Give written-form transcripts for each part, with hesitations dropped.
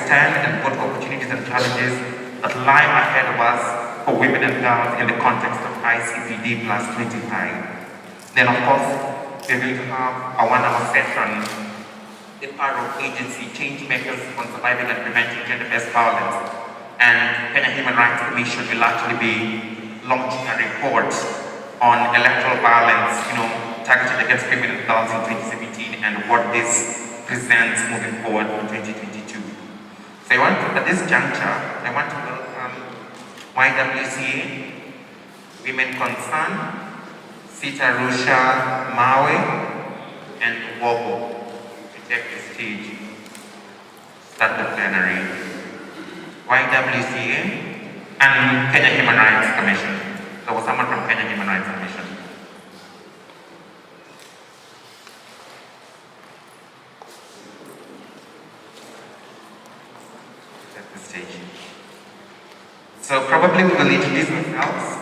understand and put opportunities and challenges that lie ahead of us for women and girls in the context of ICPD plus 25. Then of course, we're going to have a 1-hour session, the power of agency, change makers on surviving and preventing gender-based violence. And Kenya Human Rights Commission will actually be launching a report on electoral violence, targeted against women and girls in 2017 and what this presents moving forward in 2022. So at this juncture, I want to welcome YWCA, Women Concern, Sita Rusha Mawe, and Wobo to take the stage. Start the plenary. YWCA and Kenya Human Rights Commission. There was someone from Kenya Human Rights Commission. At the stage. So probably we will introduce ourselves,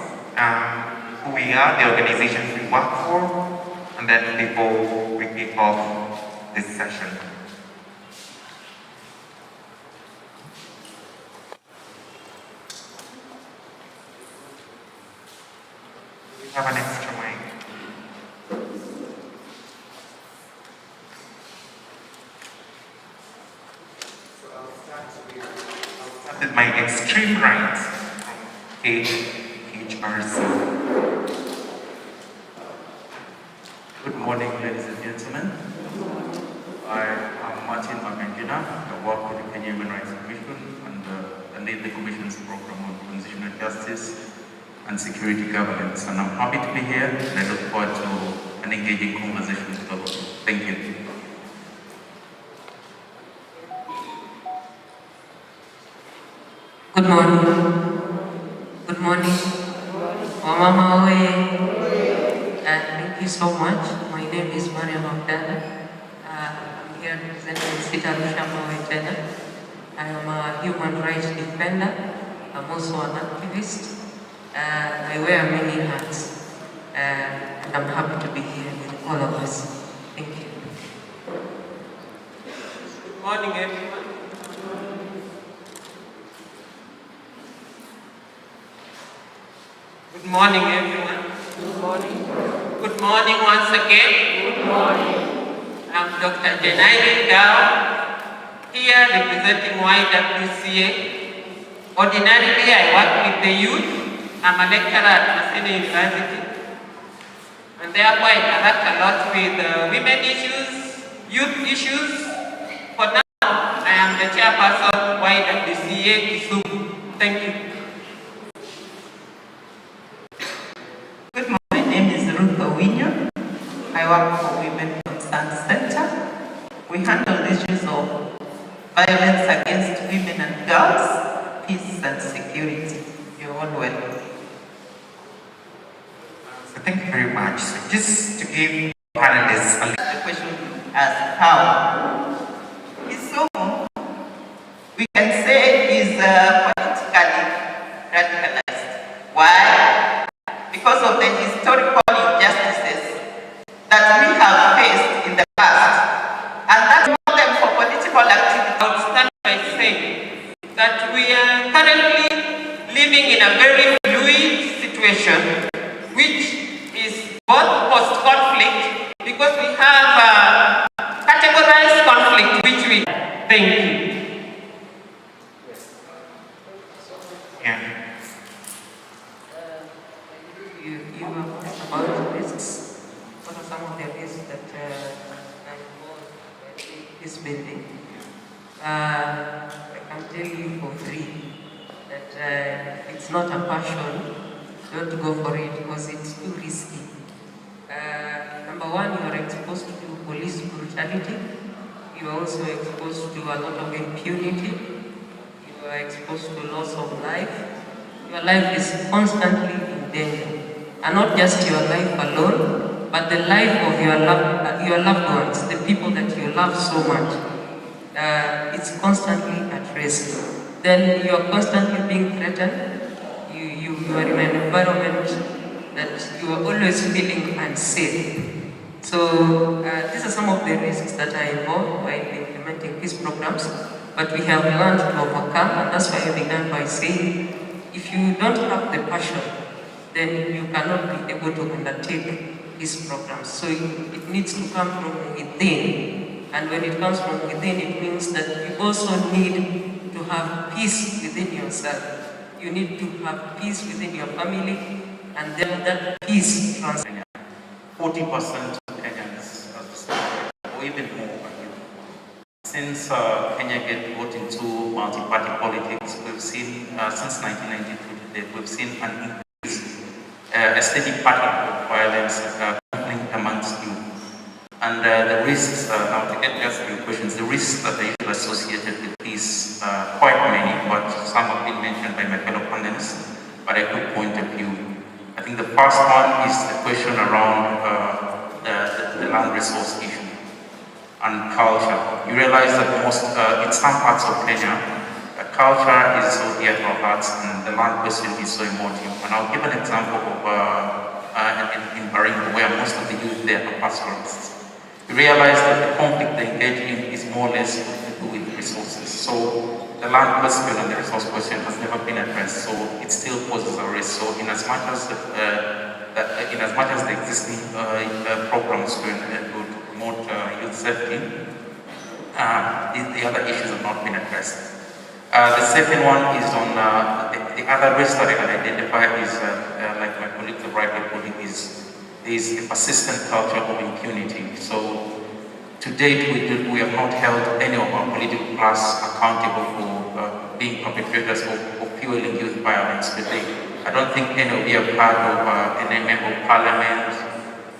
who we are, the organizations we work for, and then before we kick off this session. We have an extra mic. So I'll start with my extreme right from HRC. Good morning, ladies and gentlemen. I am Martin Magangina. I work with the Kenya Human Rights Commission and lead the Commission's program on transitional justice and security governance. And I'm happy to be here, and I look forward to an engaging conversation with all of you. Thank you. Good morning. Good morning. Mama Mawe. Thank you so much. My name is Mariam Abdallah. I'm here representing Sita Rusha Mawe Kenya. I am a human rights defender. I'm also an activist. I wear many hats, and I'm happy to be here with all of us. Thank you. Good morning, everyone. Good morning, everyone. Good morning. Good morning once again. Good morning. I'm Dr. Jenai Gao, here representing YWCA. Ordinarily, I work with the youth. I'm a lecturer at Maseno University, and therefore I interact a lot with women issues, youth issues. For now, I am the chairperson of YWCA Kisumu. Thank you. Good morning, my name is Ruth Owinyo. I work for Women Concern Center. We handle issues of violence against women and girls, peace and security. You're all welcome. Thank you very much. So just to give panelists a The question as how? Kisumu, we can say, is politically radicalized. Why? Because of the historical injustices that we have faced in the past. And that's not them for political activity. I would start by saying that we are currently living in a very fluid situation, which is both post-conflict, because we have categorized conflict, which we thank you. yeah. You have asked about the risks. What are some of the risks that are involved in this building? I can tell you for free that it's not a passion. Don't go for it because it's too risky. Number one, you are exposed to police brutality. You are also exposed to a lot of impunity. You are exposed to loss of life. Your life is constantly in danger. And not just your life alone, but the life of your loved ones, the people that you love so much. It's constantly at risk. Then you are constantly being threatened. You are in an environment that you are always feeling unsafe. So these are some of the risks that are involved while implementing these programs. but we have learned to overcome, and that's why I began by saying, if you don't have the passion, then you cannot be able to undertake these programs. So it needs to come from within, and when it comes from within, it means that you also need to have peace within yourself. You need to have peace within your family, and then that peace translates. 40% of Kenyans are disturbed, or even more. Since Kenya got into multi-party politics, we've seen, since 1992 to date, we've seen an increase, a steady pattern of violence happening amongst youth. And the risks, now to get just a few questions, the risks that are usually associated with these quite many, but some have been mentioned by my fellow panelists, but I could point a few. I think the first one is the question around the land resource issue and culture. You realize that most, in some parts of Kenya, culture is so dear to our hearts and the land question is so emotive. And I'll give an example of in Baringo, where most of the youth there are pastoralists. You realize that the conflict they engage in is more or less to do with resources. So the land question and the resource question has never been addressed, so it still poses a risk. So in as much as the existing programs to promote youth safety, the other issues have not been addressed. The second one is on the other risk that I can identify is, like my colleague the rightly put it, is a persistent culture of impunity. So to date, we have not held any of our political class accountable for being perpetrators of fueling youth violence today. I don't think any of you have heard of any member of parliament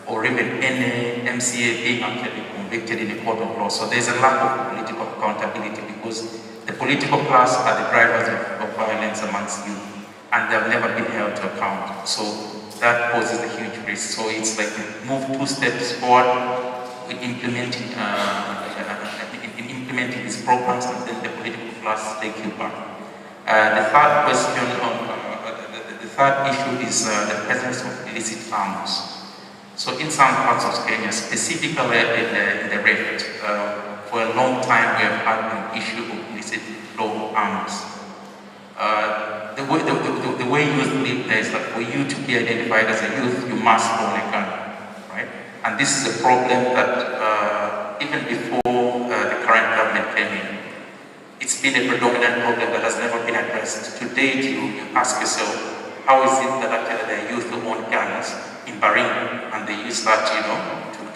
or even any MCA being actually convicted in a court of law. So there's a lack of political accountability because the political class are the drivers of violence amongst youth, and they've never been held to account. So that poses a huge risk. So it's like move 2 steps forward in implementing these programs, and then the political class take you back. The third question, the third issue is the presence of illicit arms. So in some parts of Kenya, specifically in the Rift, for a long time we have had an issue of illicit flow of arms. The way youth live there is that for you to be identified as a youth, you must own a gun, right? And this is a problem that even before the current government came in, it's been a predominant problem that has never been addressed. To date, you ask yourself, how is it that actually the youth who own guns in Baringo and they use that, to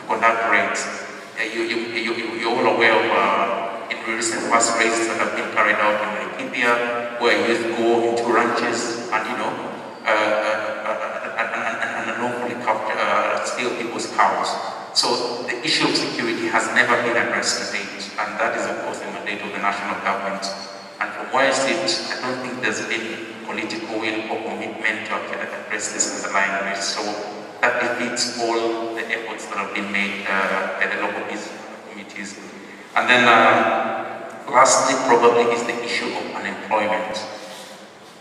conduct raids? You're all aware of in recent past raids that have been carried out in Laikipia, where youth go into ranches and unlawfully steal people's cows. So the issue of security has never been addressed to date, and that is of course the mandate of the national government. And from where I sit, I don't think there's been political will or commitment to actually address this underlying risk. So that defeats all the efforts that have been made by the local business committees. And then lastly, probably is the issue of unemployment.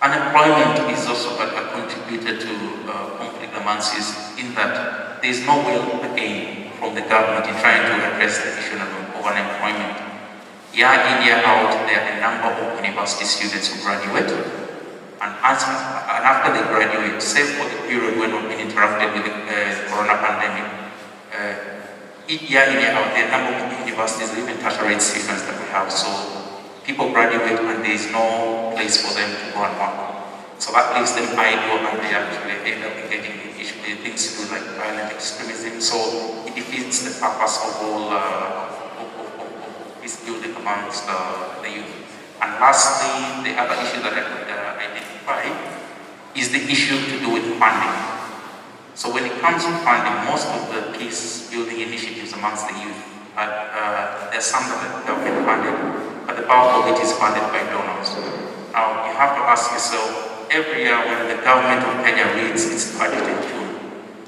Unemployment is also a contributor to conflict amongst youth, in that there is no will again from the government in trying to address the issue of unemployment. Year in, year out, there are a number of university students who graduate, and after they graduate, save for the period when we've been interrupted with the corona pandemic, year in, year out, there are a number of universities, even tertiary institutions that we have. So people graduate and there is no place for them to go and work. So that leaves them idle and they actually end up engaging in things to do like violent extremism. So it defeats the purpose of all peace building amongst the youth. And lastly, the other issue that I could identify is the issue to do with funding. So when it comes to funding, most of the peace building initiatives amongst the youth, there's some that are government funded, but the bulk of it is funded by donors. Now you have to ask yourself, every year when the government of Kenya reads its budget in June,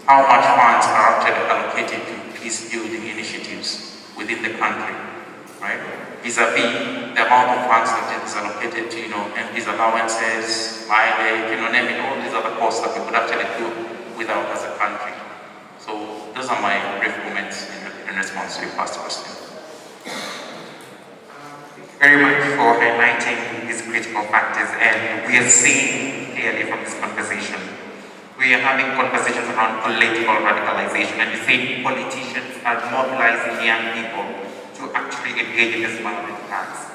how much funds are actually allocated to peace building initiatives within the country, right? Vis-a-vis the amount of funds that is allocated to, MPs allowances, mileage, naming all these other costs that we could actually do without as a country. So those are my brief comments in response to your first question. Thank you very much for highlighting these critical factors, and we are seeing clearly from this conversation. We are having conversations around political radicalization, and you say politicians are mobilizing young people to actually engage in this violent acts.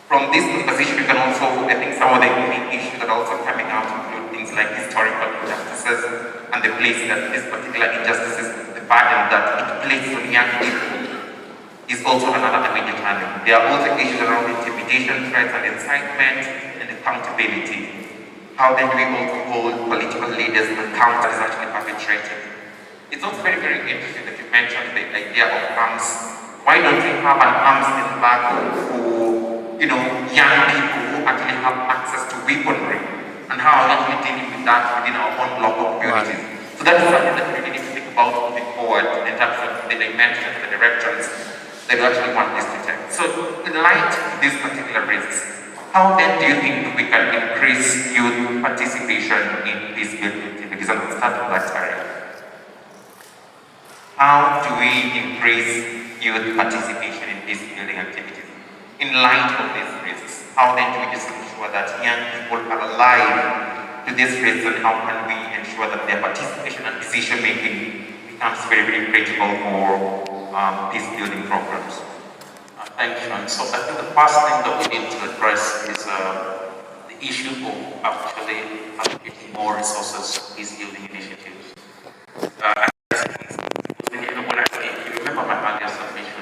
From this conversation, you can also, I think some of the main issues that are also coming out include things like historical injustices and the place that this particular injustices, the burden that it places on young people is also another major challenge. There are also issues around intimidation, threats and incitement and accountability. How then do we also hold political leaders accountable that is actually perpetrated? It's also very, very interesting that you mentioned the idea of arms. Why don't we have an arms embargo for, young people who actually have access to weaponry? And how are we actually dealing with that within our own local communities? So that is something that we really need to think about moving forward in terms of the dimensions, the directions that we actually want this to take. So in light of these particular risks, how then do you think we can increase youth participation in these building activities? And we'll start with that area. How do we increase youth participation in these building activities? In light of these risks, how then do we just ensure that young people are alive to these risks, and how can we ensure that their participation and decision making becomes very, very critical for these building programs? Thank you. And so I think the first thing that we need to address is the issue of actually allocating more resources to these building initiatives. If you remember my earlier submission,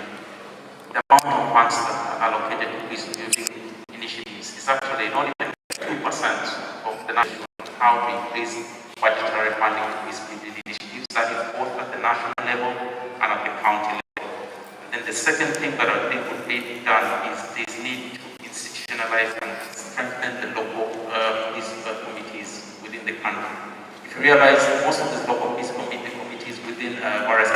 the amount of funds that are allocated to these building initiatives is actually not even 2% of the national, how to increase budgetary funding to these building initiatives. That is both at the national level and at the county level. And the second thing that I think would be done is this need to institutionalize and strengthen the local peace committees within the country. If you realize most of these local peace committees within various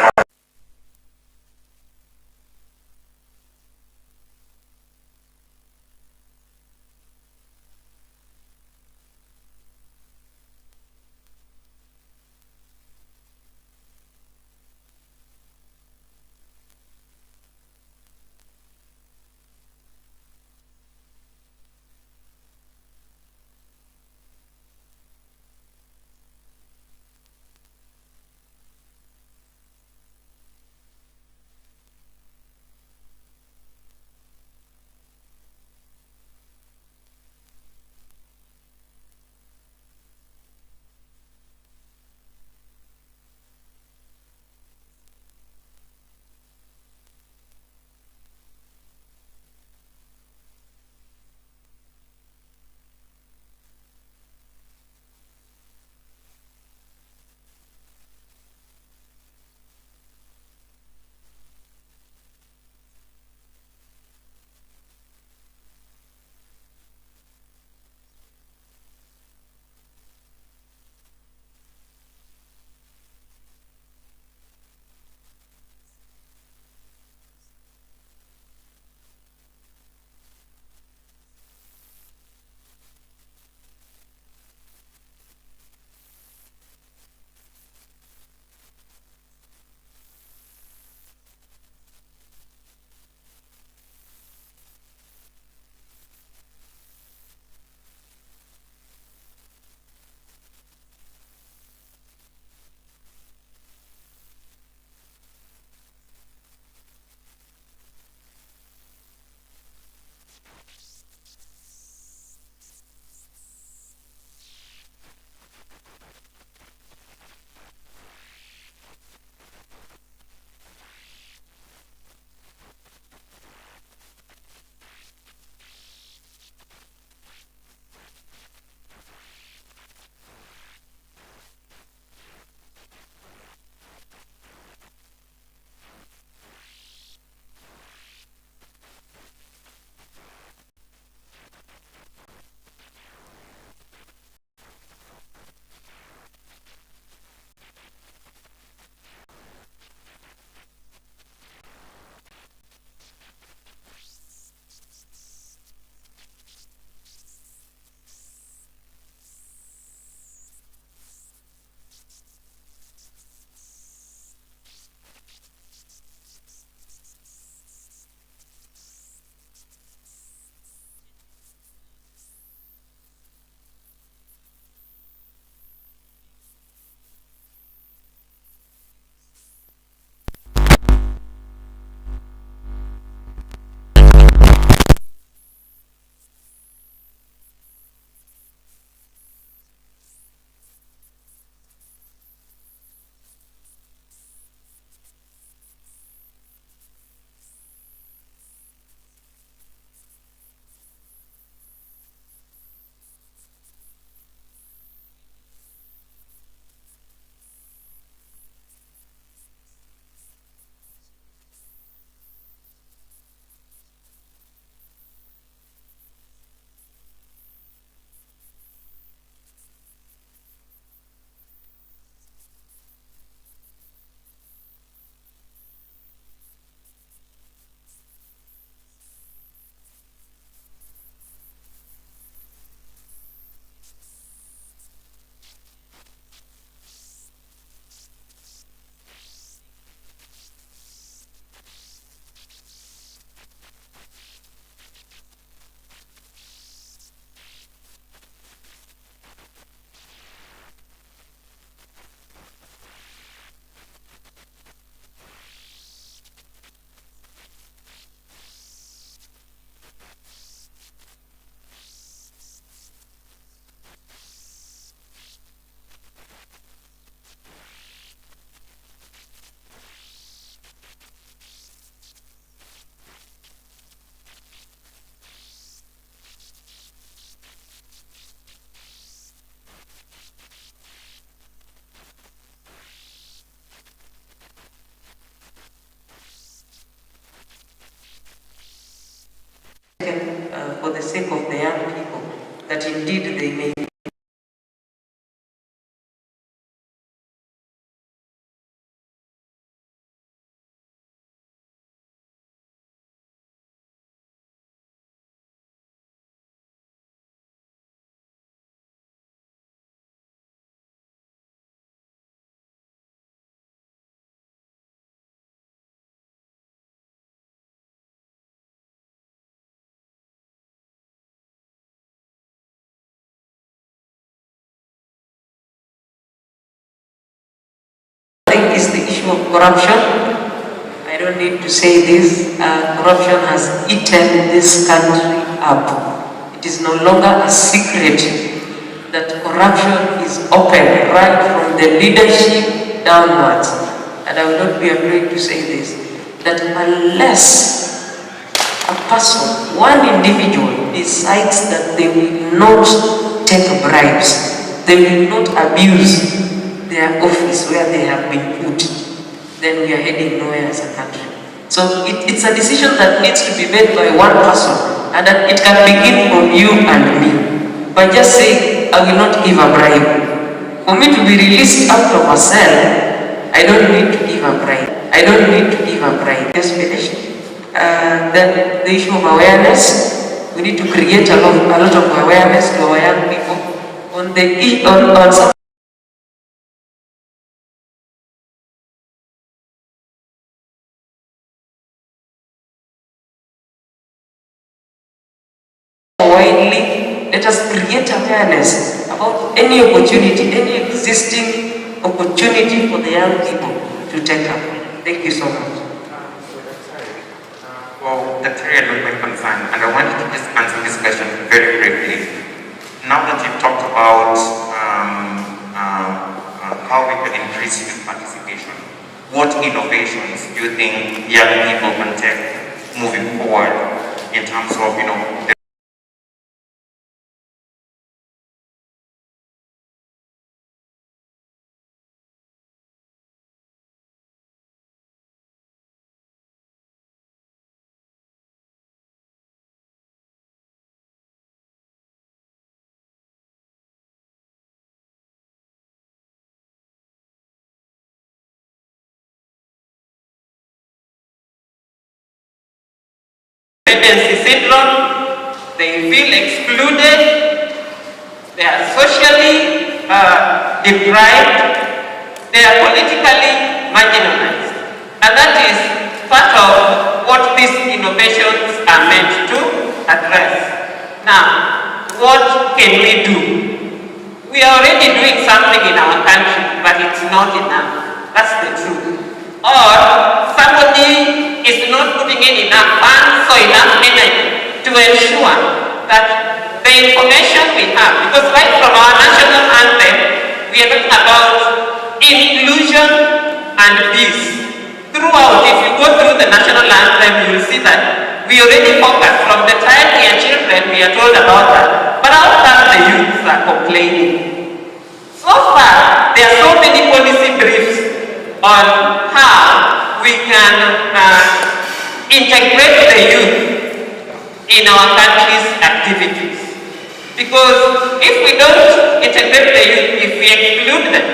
the young people that indeed they may is the issue of corruption. I don't need to say this. Corruption has eaten this country up. It is no longer a secret that corruption is open right from the leadership downwards. And I will not be afraid to say this, that unless a person, one individual decides that they will not take bribes, they will not abuse their office where they have been put, then we are heading nowhere as a country. So it's a decision that needs to be made by one person, and that it can begin from you and me. By just saying, I will not give a bribe. For me to be released out of a cell, I don't need to give a bribe. I don't need to give a bribe. Just finish. Then the issue of awareness, we need to create a lot of awareness to our young people on some widely. Let us create awareness about any opportunity, any existing opportunity for the young people to take up. Thank you so much. Well, Dr. I look my concern, and I wanted to just answer this question very briefly. Now that you've talked about how we can increase youth participation, what innovations do you think young people can take moving forward in terms of, the Dependency syndrome, they feel excluded, they are socially deprived, they are politically marginalized. And that is part of what these innovations are meant to address. Now, what can we do? We are already doing something in our country, but it's not enough. That's the truth. Or somebody is not putting in enough funds or enough energy to ensure that the information we have, because right from our national anthem, we are talking about inclusion and peace. Throughout, if you go through the national anthem, you will see that we already focus from the time we are children, we are told about that. But how come the youths are complaining? So far, there are so many policy briefs on how we can integrate the youth in our country's activities. Because if we don't integrate the youth, if we exclude them,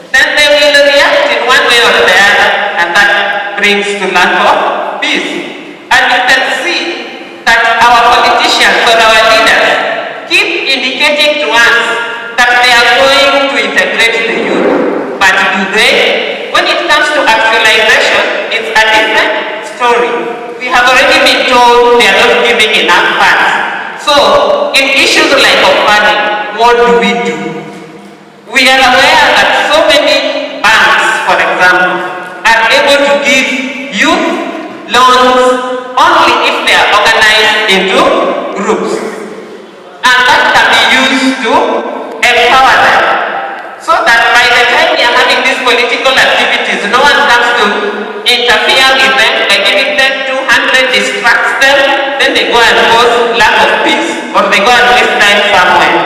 then they will react in one way or the other, and that brings to lack of peace. And you can see that our politicians or our leaders keep indicating to us that they are going to integrate the youth. But do they? When it comes to actualization, it's a different story. We have already been told they are not giving enough funds. So, in issues like funding, what do? We are aware that so many banks, for example, are able to give youth loans only if they are organized into groups. And that can be used to empower them. So that by the time we are having these political activities, no one comes to interfere with them by giving them 200, distracts them, then they go and cause lack of peace, or they go and waste time somewhere.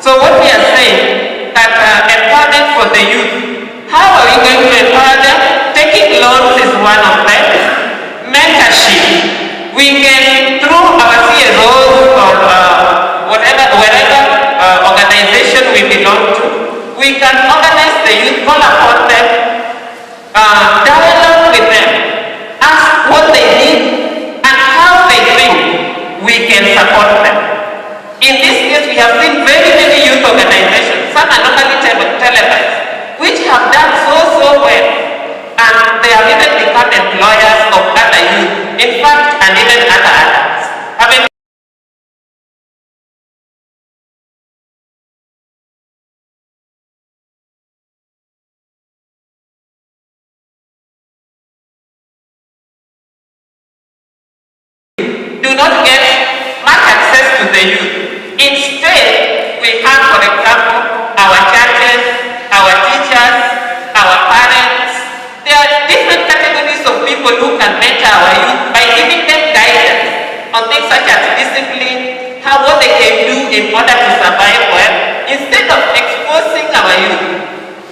So what we are saying, that empowerment for the youth, how are we going to empower them? Taking loans is one of them. Mentorship, we can, through our CSOs or support them. In this case, we have seen very many youth organizations, some are normally televised, which have done so well, and they have even become employers of other youth, in fact, and even other adults. Do not get much access to the youth. Instead, we have, for example, our churches, our teachers, our parents. There are different categories of people who can mentor our youth by giving them guidance on things such as discipline, what they can do in order to survive well, instead of exposing our youth.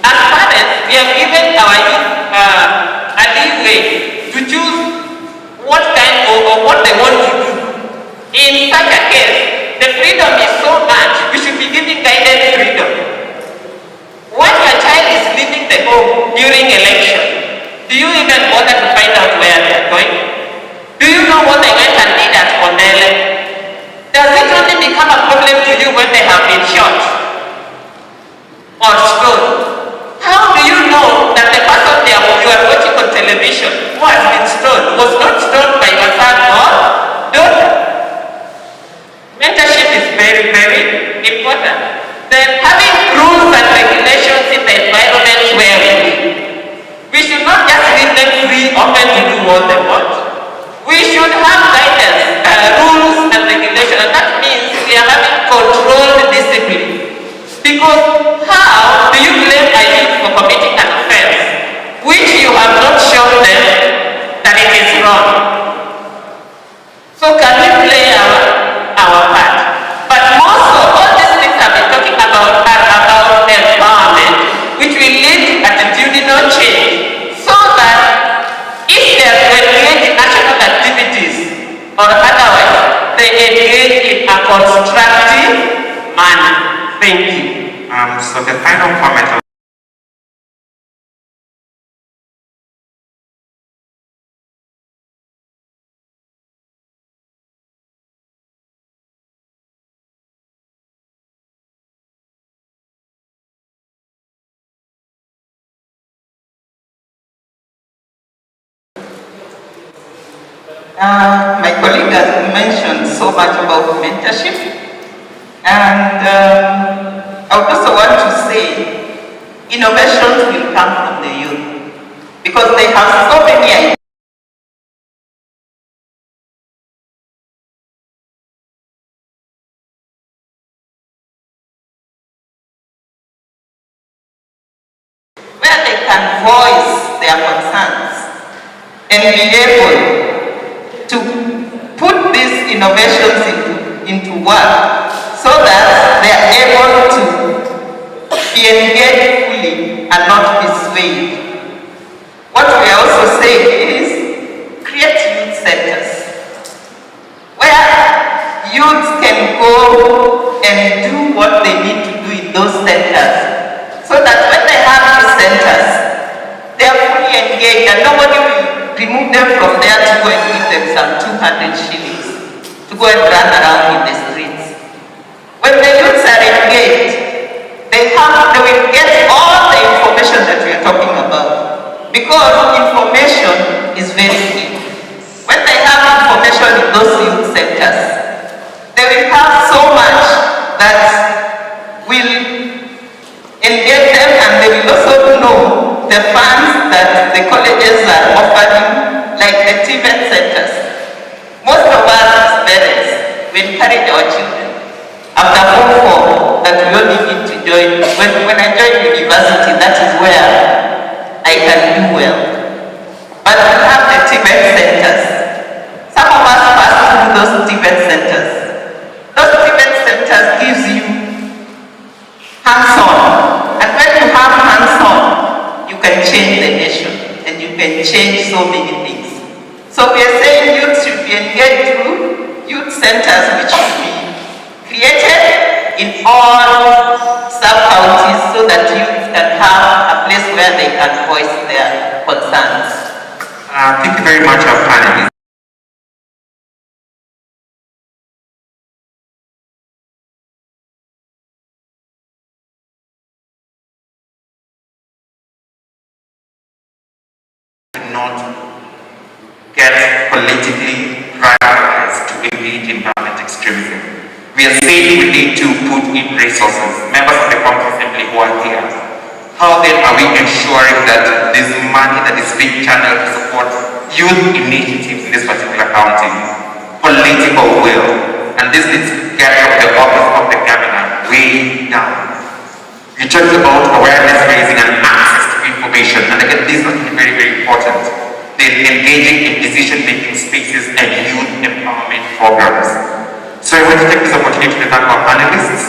As parents, we have given our youth a leeway to choose what kind or what they want to do. In such a case, the freedom is so much, we should be giving guided freedom. When your child is leaving the home during election, do you even bother to find out where they are going? Do you know what they went and did at Ondele? Does it only become a problem to you when they have been shot or stoned? How do you know that the person you are watching on television who has been stoned was not stoned by your son or daughter? Mentorship is very important. Then having rules and regulations in the environment where we live. We should not just leave them free, open to do what they want. We should have guidance, rules and regulations, and that means we are having controlled discipline. Because how do you blame a youth for committing an offense which you have not shown them that it is wrong? So can we play our part? But more so, all these things I've been talking about are about empowerment, which will lead attitudinal change, so that if they are to engage in national activities or otherwise, they engage in a constructive manner. Thank you. So the final comment. My colleague has mentioned so much about mentorship, and I would also want to say innovations will come from the youth because they have so many ideas. Where they can voice their concerns and be able to put these innovations into work so that they are able to be engaged fully and not be swayed. What we are also saying is create youth centers where youths can go and do what they need to do in those centers, so that when they have these centers, they are fully engaged and nobody will remove them from there to go and give them some 200 shillings to go and run around in the streets. When the youths are engaged, they will get all the information that we are talking about, because information is very key. When they have information in those youth centers, they will have so much that will engage them, and they will also know the funds that the colleges are offering, like the TVET centers. Most of us as parents, we encourage our children after Form 4 that we only need to join. When I join university, that is where I can do well. But we have the TVET centers. Some of us pass through those TVET centers. Those TVET centers gives you hands-on. And when you have hands-on, you can change the nation and you can change so many things. So we are saying youth should be engaged through youth centers, which should be created in all sub-counties so that youth can have a place where they can voice their concerns. Thank you very much, our panelists. not get politically radicalized to engage in violent extremism. We are saying we need to put in resources. Members of the County Assembly who are here, how then are we ensuring that this money that is being channeled to support youth initiatives in this particular county, political will, and this needs to get from the office of the governor way down. You talked about awareness raising and access to information, and again, this is very, very important. Then engaging in decision-making spaces and youth empowerment programs. So I want to take this opportunity to thank our panelists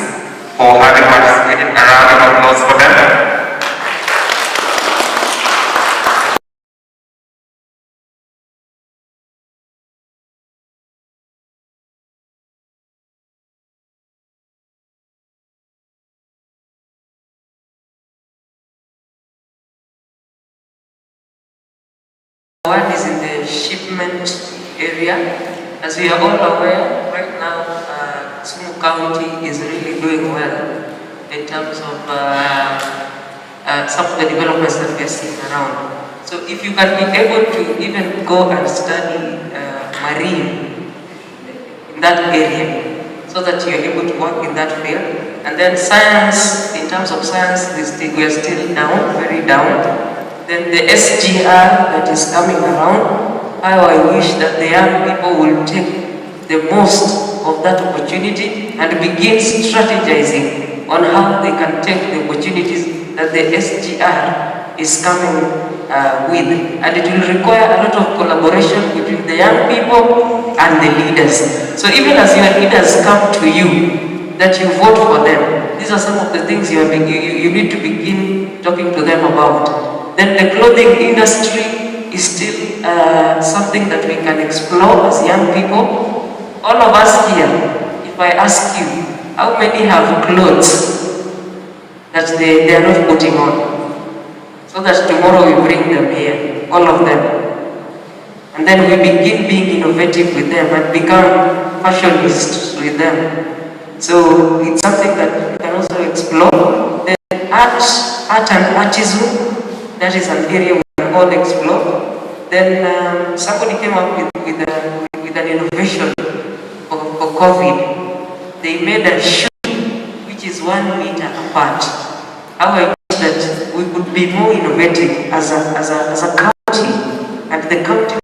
for having participated. A round of applause for them. One is in the shipment area. As we are all aware, right now, Kisumu County is really doing well in terms of some of the developments that we are seeing around. So if you can be able to even go and study marine in that area, so that you're able to work in that field. And then science, in terms of science, we are still down, very down. Then the SGR that is coming around, how I wish that the young people will take the most of that opportunity and begin strategizing on how they can take the opportunities that the SGR is coming with. And it will require a lot of collaboration between the young people and the leaders. So even as your leaders come to you, that you vote for them, these are some of the things you need to begin talking to them about. Then the clothing industry is still something that we can explore as young people. All of us here, if I ask you, how many have clothes that they are not putting on? So that tomorrow we bring them here, all of them. And then we begin being innovative with them and become fashionistas with them. So it's something that we can also explore. Then art and artism. That is an area we can all explore. Then somebody came up with an innovation for COVID. They made a shoe which is 1 meter apart. How I wish that we could be more innovative as a county, and the county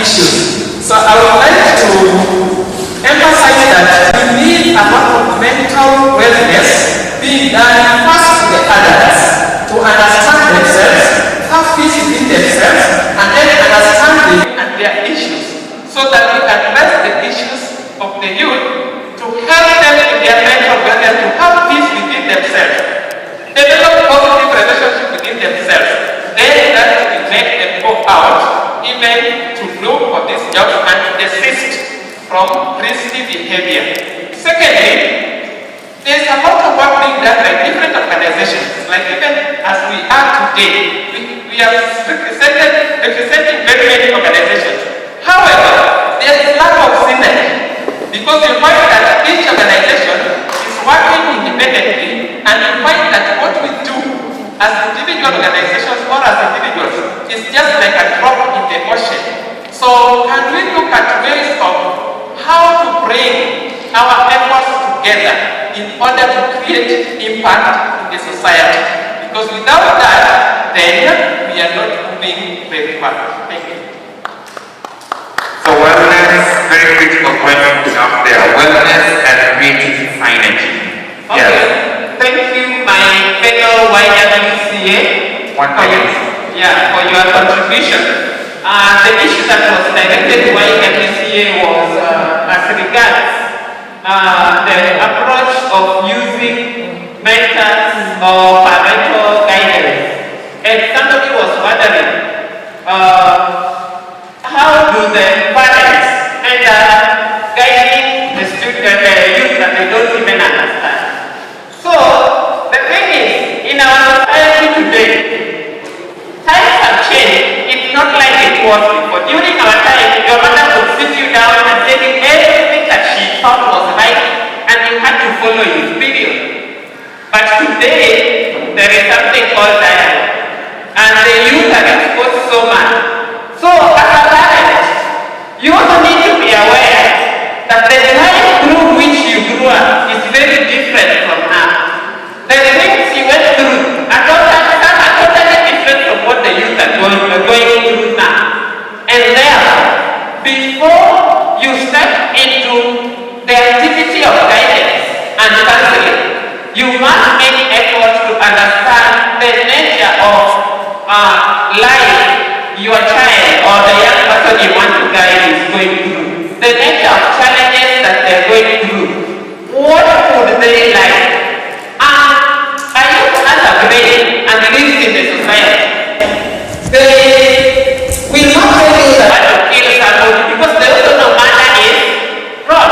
issues. So I would like to emphasize that we need a lot of mental wellness being done first to the adults to understand themselves, have peace within themselves, and then understand them and their issues, so that we address the issues of the youth to help them in their mental wellness, to have peace within themselves, develop positive relationship within themselves. Then that will make them go out even to look for these jobs and desist from risky behavior. Secondly, there's a lot of work being done by different organizations, like even as we are today, we are representing very many organizations. However, there's lack of synergy, because you find that each organization is working independently, and you find that what we do as individual organizations or as individuals is just like a drop in the ocean. So can we look at ways of how to bring our efforts together in order to create impact in the society? Because without that, then we are not moving very far. Thank you. So wellness, very critical question up there. Wellness and creative signage. Okay. Yes. Thank you, my fellow YWCA, for your contribution. The issue that was directed to YWCA was as regards the approach of using mentors or parental guidance. And somebody was wondering, how do the parents end up guiding the youth that they don't even understand? So, the thing is, in our society today, times have changed. It's not like it was before. During our time, your mother would sit you down and tell you everything that she thought was right, and you had to follow his period. But today, there is something called dialogue, and the youth are exposed so much. So, as a parent, you also need to be aware that the time through which you grew up is very different from now. The things you went through are totally different from what the youth are going through now. And therefore, before you step into the activity of guidance and counseling, you must make efforts to understand the nature of life your child or the young person you want to guide is going through, the nature of challenges that they're going through. What would they like? Are you as a brain and lives in the society? They will not tell you that to kill someone because they also know murder is wrong.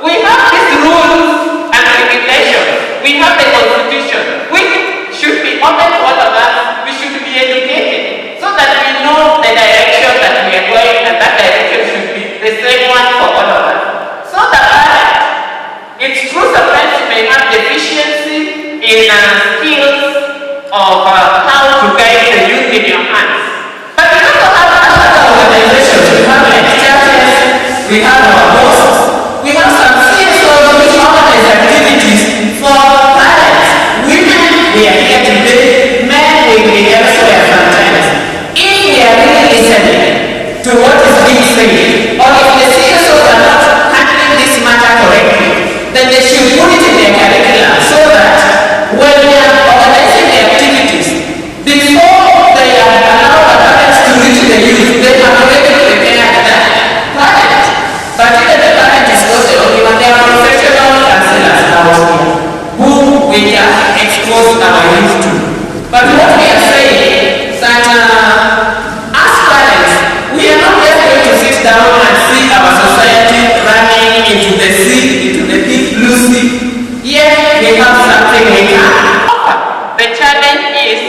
We have these rules and regulations. We have the Constitution, which should be open to all of us. We should be educated so that we know the direction that we are going, and that direction should be the same one for all of us. So that it's true sometimes you may have deficiency in skills of how to guide the youth in your hands. But we also have other organizations. We have like churches, we have our bosses, we have some CSOs which organize activities for parents. Women, we are here today, men will be elsewhere sometimes. If we are really listening to what is being said, or if the CSOs are not handling this matter correctly, then they should put it in their curriculum so that when they are organizing the activities, before they allow the parents to reach the youth, they have already prepared that parent. But even the parent is not the only one. There are professional counselors out here whom we can expose our youth to. But what we are saying is that as parents, we are not just going to sit down and see our society running into the sea, into the deep blue sea. Yet we have something we can offer. The challenge is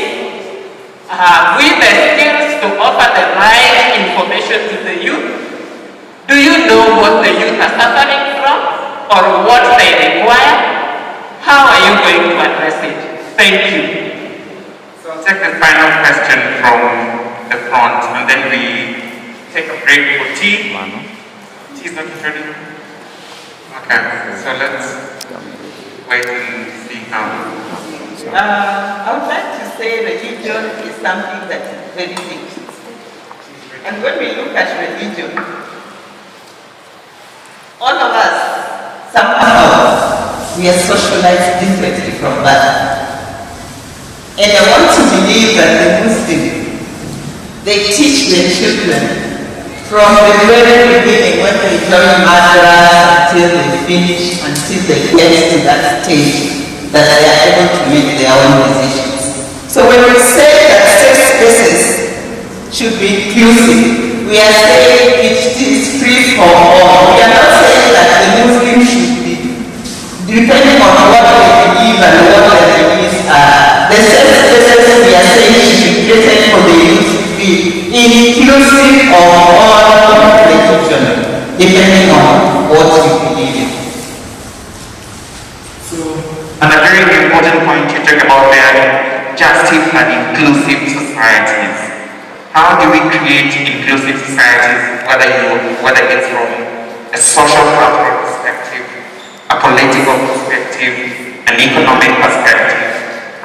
with the skills to offer the right information to the youth. Do you know what the youth are suffering from or what they require? How are you going to address it? Thank you. So I'll take the final question from the front, and then we take a break for tea. Tea is not ready. Okay, so let's wait and see how. I would like to say religion is something that is very big. And when we look at religion, all of us, somehow, we are socialized differently from that. And I want to believe that the Muslims, they teach their children from the very beginning, when they join madrasa until they finish, until they get to that stage, that they are able to make their own decisions. So when we say that safe spaces should be inclusive, we are saying it is free for all. We are not saying that the Muslims should be, depending on what they believe and what their beliefs are. The safe spaces we are saying should be created for the youth to be inclusive of all religion, depending on what you believe in. And a very important point you talk about there, justice and inclusive societies. How do we create inclusive societies, whether it's from a social cultural perspective, a political perspective, an economic perspective,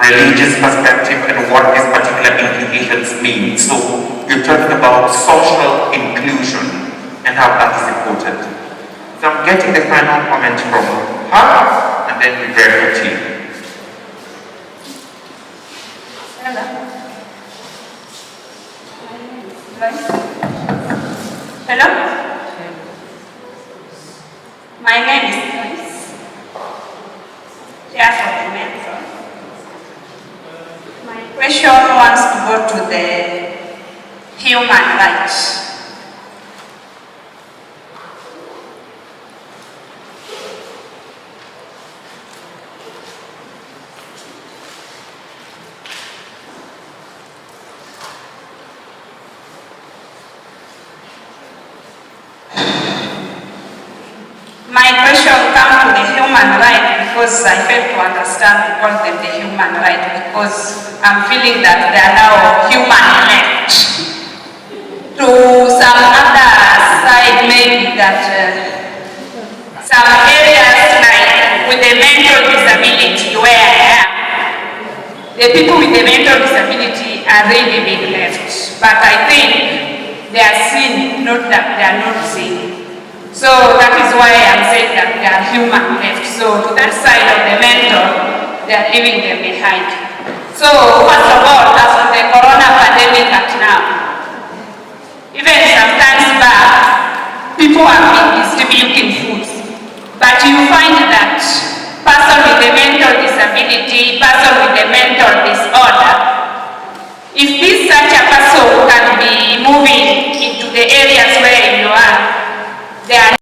religious perspective, and what these particular implications mean. So you're talking about social inclusion and how that is important. So I'm getting the final comment from her, and then we very quickly. Hello. Hello. My name is Joyce. Chair for the mentor. My question wants to go to the human rights. My question comes to the human right because I fail to understand the concept of the human right, because I'm feeling that they are now human left. To some other side, maybe that some areas like with the mental disability where I am, the people with the mental disability are really being left. But I think they are seen, not that they are not seen. So that is why I'm saying that they are human left. So to that side of the mental, they are leaving them behind. So first of all, as of the corona pandemic at now, even sometimes back, people have been distributing foods. But you find that person with the mental disability, person with the mental disorder, if this such a person can be moving into the areas where you are, they are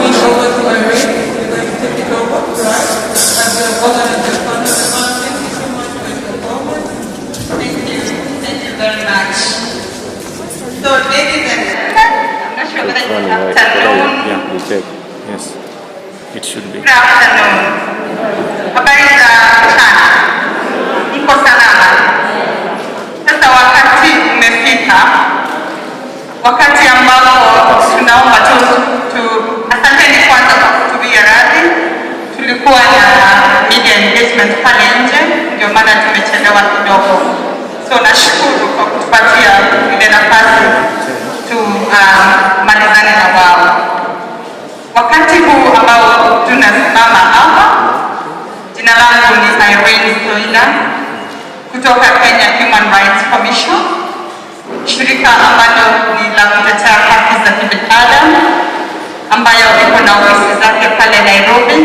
passing it over to Irene. You're going to take it over, right? And the organizer, thank you so much for your performance. Thank you very much. So, ladies and gentlemen, I'm not sure whether it's afternoon. Yeah, we check. Yes, it should be. Good afternoon. Habari za mchana. Mko salama? Sasa wakati umefika, wakati ambapo tunaomba asanteni kwanza kwa kutubia radhi. Tulikuwa na media engagement pale nje, ndio maana tumechelewa kidogo. So nashukuru kwa kutupatia ile nafasi tumalizane na wao. Wakati huu ambao tunasimama hapa, jina langu ni Irene Soila kutoka Kenya Human Rights Commission, shirika ambalo ni la kutetea haki za kibinadamu ambayo iko na ofisi zake pale Nairobi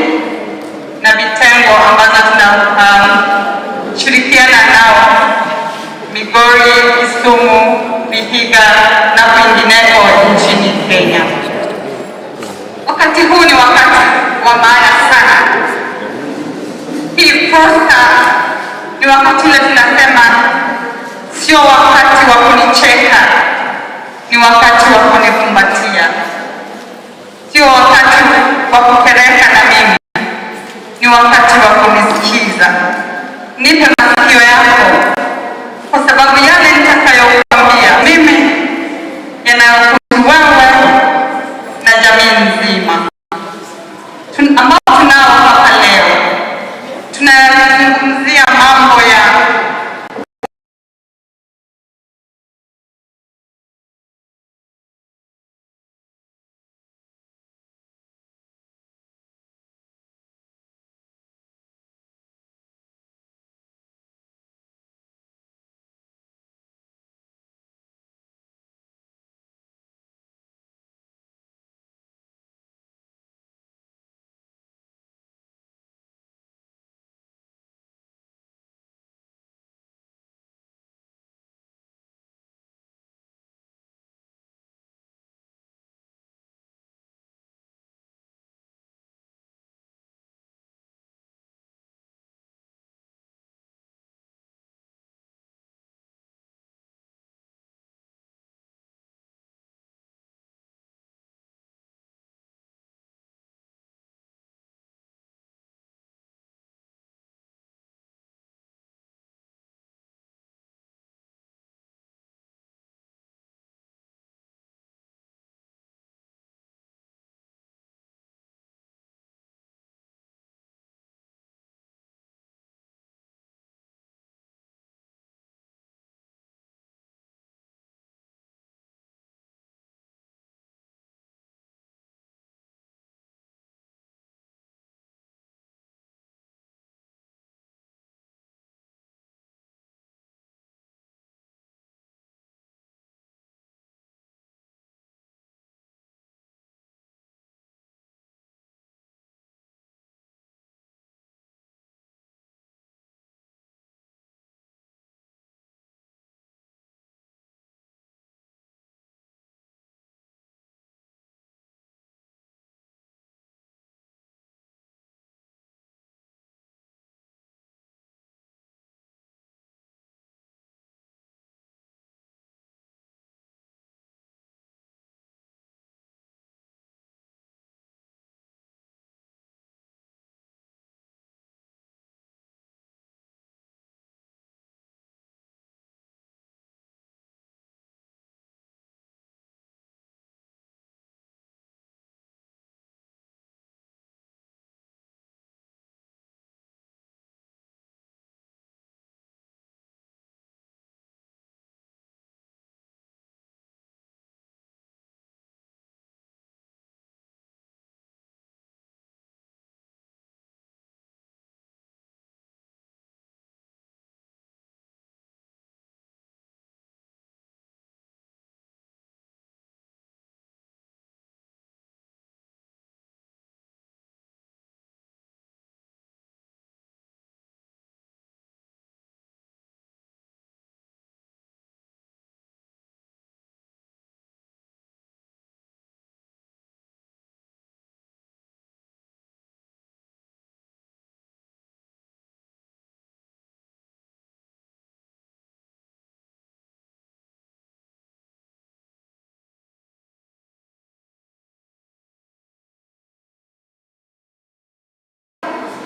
na vitengo ambazo tunashirikiana nao Migori, Kisumu, Vihiga na kwingineko nchini Kenya. Wakati huu ni wakati wa maana sana. Hii fursa ni wakati ule tunasema sio wakati wa kunicheka, ni wakati wa kunikumbatia. Sio wakati wa kukereka na mimi, ni wakati wa kunisikiza. Nipe masikio yako, kwa sababu yale nitakayokuambia mimi yanayokuhusu wewe na jamii nzima ambao tunao hapa leo. Tunazungumzia mambo ya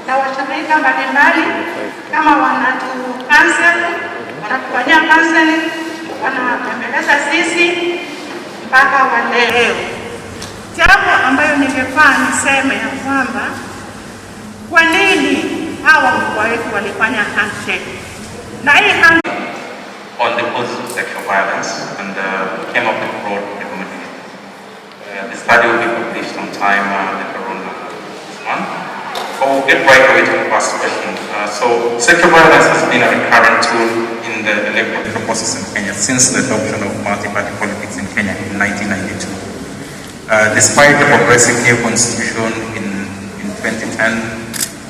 na washirika mbalimbali kama wanatu cancel, wanatufanyia counseling, wanatembeleza sisi mpaka wa leo. Jambo ambayo ningefaa niseme ya kwamba kwa nini hawa wakubwa wetu walifanya handshake na hii on the causes of sexual violence and came up with a broad recommendation. The study will be published on time later on this month. So we'll get right away to the first question. So sexual violence has been a recurrent tool in the electoral process in Kenya since the adoption of multi-party politics in Kenya in 1992. Despite the progressive new constitution in 2010,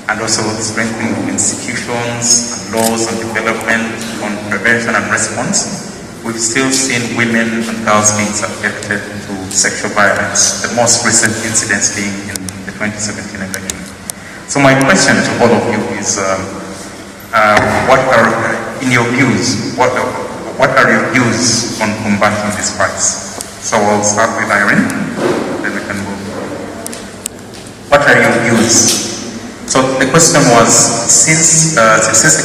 and also strengthening of institutions and laws and development on prevention and response, we've still seen women and girls being subjected to sexual violence, the most recent incidents being in the 2017 election. So my question to all of you is, what are, in your views, what are your views on combating these fights? So I'll start with Irene, then we can move. What are your views? So the question was, since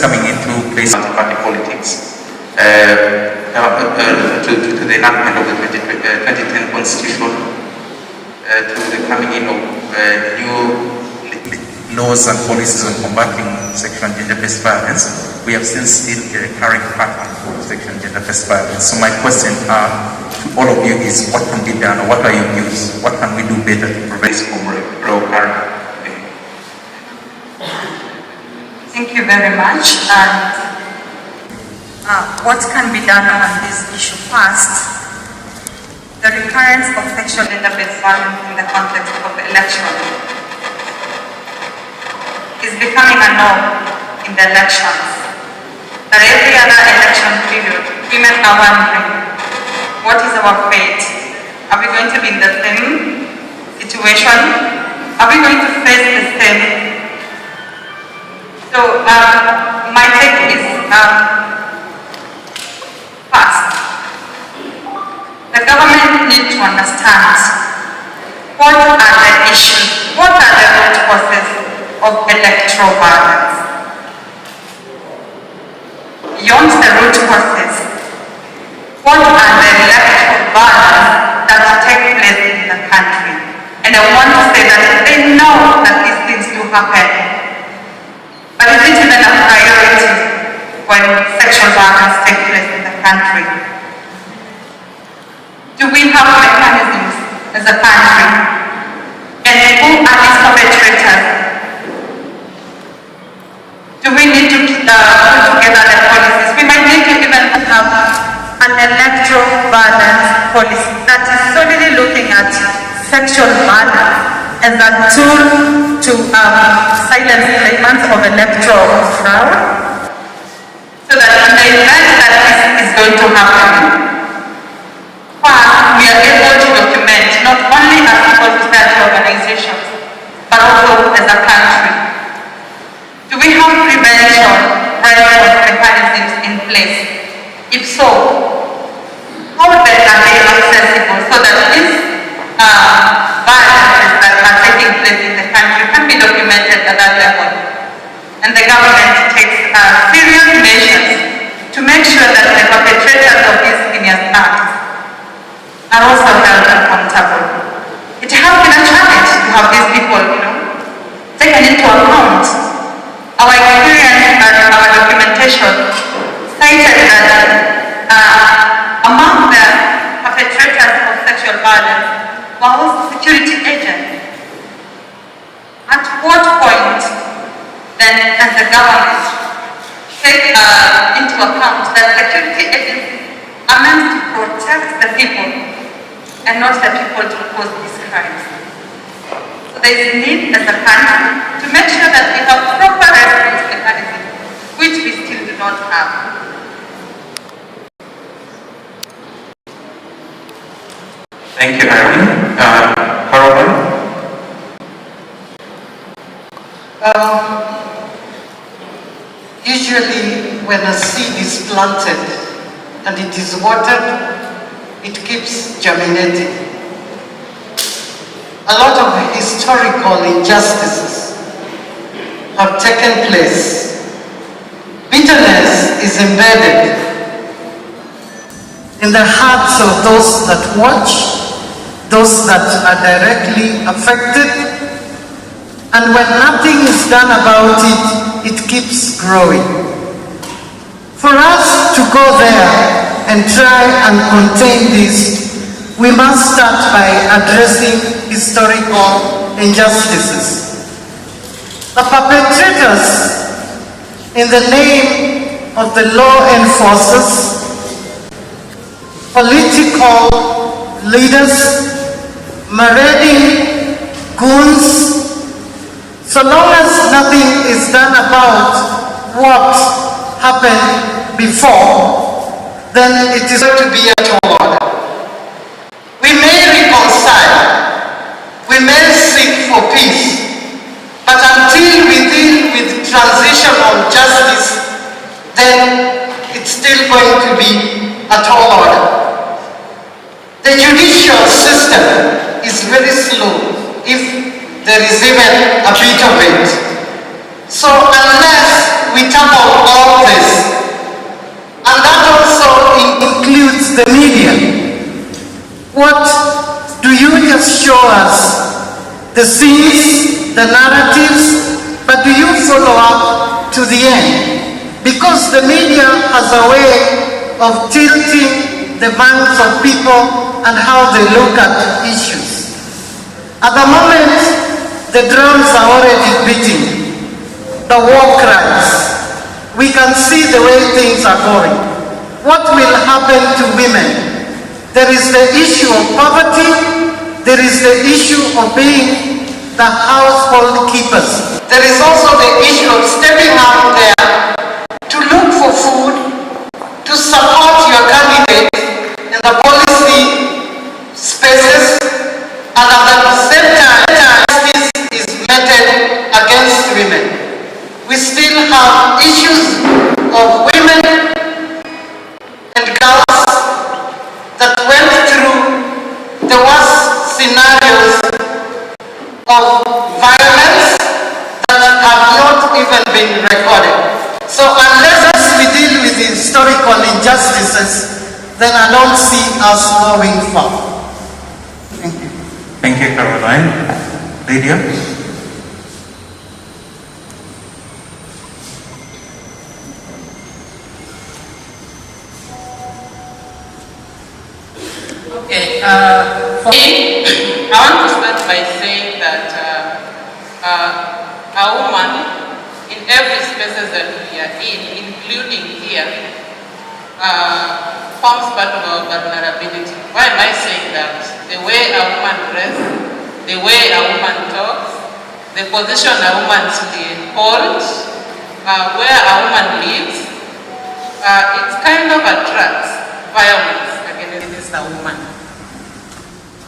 coming into place party politics, to the enactment of the 2010 Constitution, to the coming in of new laws and policies on combating sexual and gender-based violence, we have still seen a recurring pattern of sexual and gender-based violence. So my question to all of you is, what can be done, or what are your views? What can we do better to prevent this from recurring? Thank you very much. What can be done on this issue? First, the recurrence of sexual gender-based violence in the context of election is becoming a norm in the elections. That every other election period, women are wondering, what is our fate? Are we going to be in the same situation? Are we going to face the same? So my take is, first, the government needs to understand what are the issues, what are the root causes of electoral violence. Beyond the root causes, what are the electoral violence that take place in the country? And I want to say that they know that these things do happen. But is it even a priority when sexual violence takes place in the country? Do we have mechanisms as a country? And who are these perpetrators? Do we need to put together the policies? We might need to even have an electoral violence policy that is solely looking at sexual violence as a tool to silence claimants of electoral fraud, so that in the event that this is going to happen, first, we are able to document not only as civil society organizations, but also as a country. Do we have prevention response mechanisms in place? If so, how then are they accessible so that these violences that are taking place in the country can be documented at that level? And the government takes serious measures to make sure that the perpetrators of these heinous acts are also held accountable. It has been a challenge to have these people, taken into account. Our experience and our documentation cited that among the perpetrators of sexual violence were also security agents. At what point then does the government take into account that security agencies are meant to protect the people and not the people to cause these crimes? So there is a need as a country to make sure that we have proper response mechanisms, which we still do not have. Thank you, Irene. Caroline? Usually when a seed is planted and it is watered, it keeps germinating. A lot of historical injustices have taken place. Bitterness is embedded in the hearts of those that watch, those that are directly affected, and when nothing is done about it, it keeps growing. For us to go there and try and contain this, we must start by addressing historical injustices. The perpetrators, in the name of the law enforcers, political leaders, marauding goons, so long as nothing is done about what happened before, then it is going to be a tall order. We may reconcile, we may seek for peace, but until we deal with transitional justice, then it's still going to be a tall order. The judicial system is very slow, if there is even a bit of it. So unless we tackle all this, and that also includes the media, what do you just show us? The scenes, the narratives, but do you follow up to the end? Because the media has a way of tilting the minds of people and how they look at issues. At the moment, the drums are already beating, the war cries. We can see the way things are going. What will happen to women? There is the issue of poverty, there is the issue of being the household keepers. There is also the issue of stepping out there to look for food, to support your candidate in the policy spaces, and at the same time, this is meted against women. We still have issues of women and girls that went through the worst scenarios of violence that have not even been recorded. So unless we deal with historical injustices, then I don't see us moving far. Thank you. Thank you, Caroline. Lydia? Okay, for me, I want to start by saying that a woman in every spaces that we are in, including here, forms part of our vulnerability. Why am I saying that? The way a woman dresses, the way a woman talks, the position a woman holds, where a woman lives, it kind of attracts violence against a woman.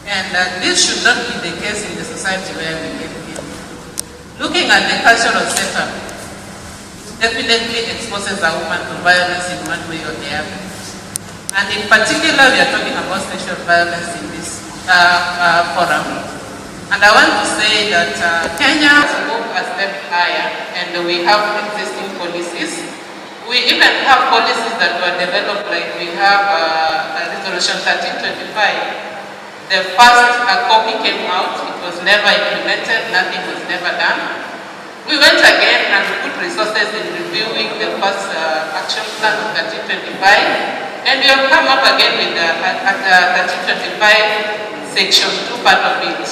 And this should not be the case in the society where we live in. Looking at the cultural setup, definitely exposes a woman to violence in one way or the other. And in particular, we are talking about sexual violence in this forum. And I want to say that Kenya has moved a step higher, and we have existing policies. We even have policies that were developed, like we have Resolution 1325. The first copy came out, it was never implemented, nothing was never done. We went again and put resources in reviewing the first action plan of 1325, and we have come up again with 1325 section 2 part of it.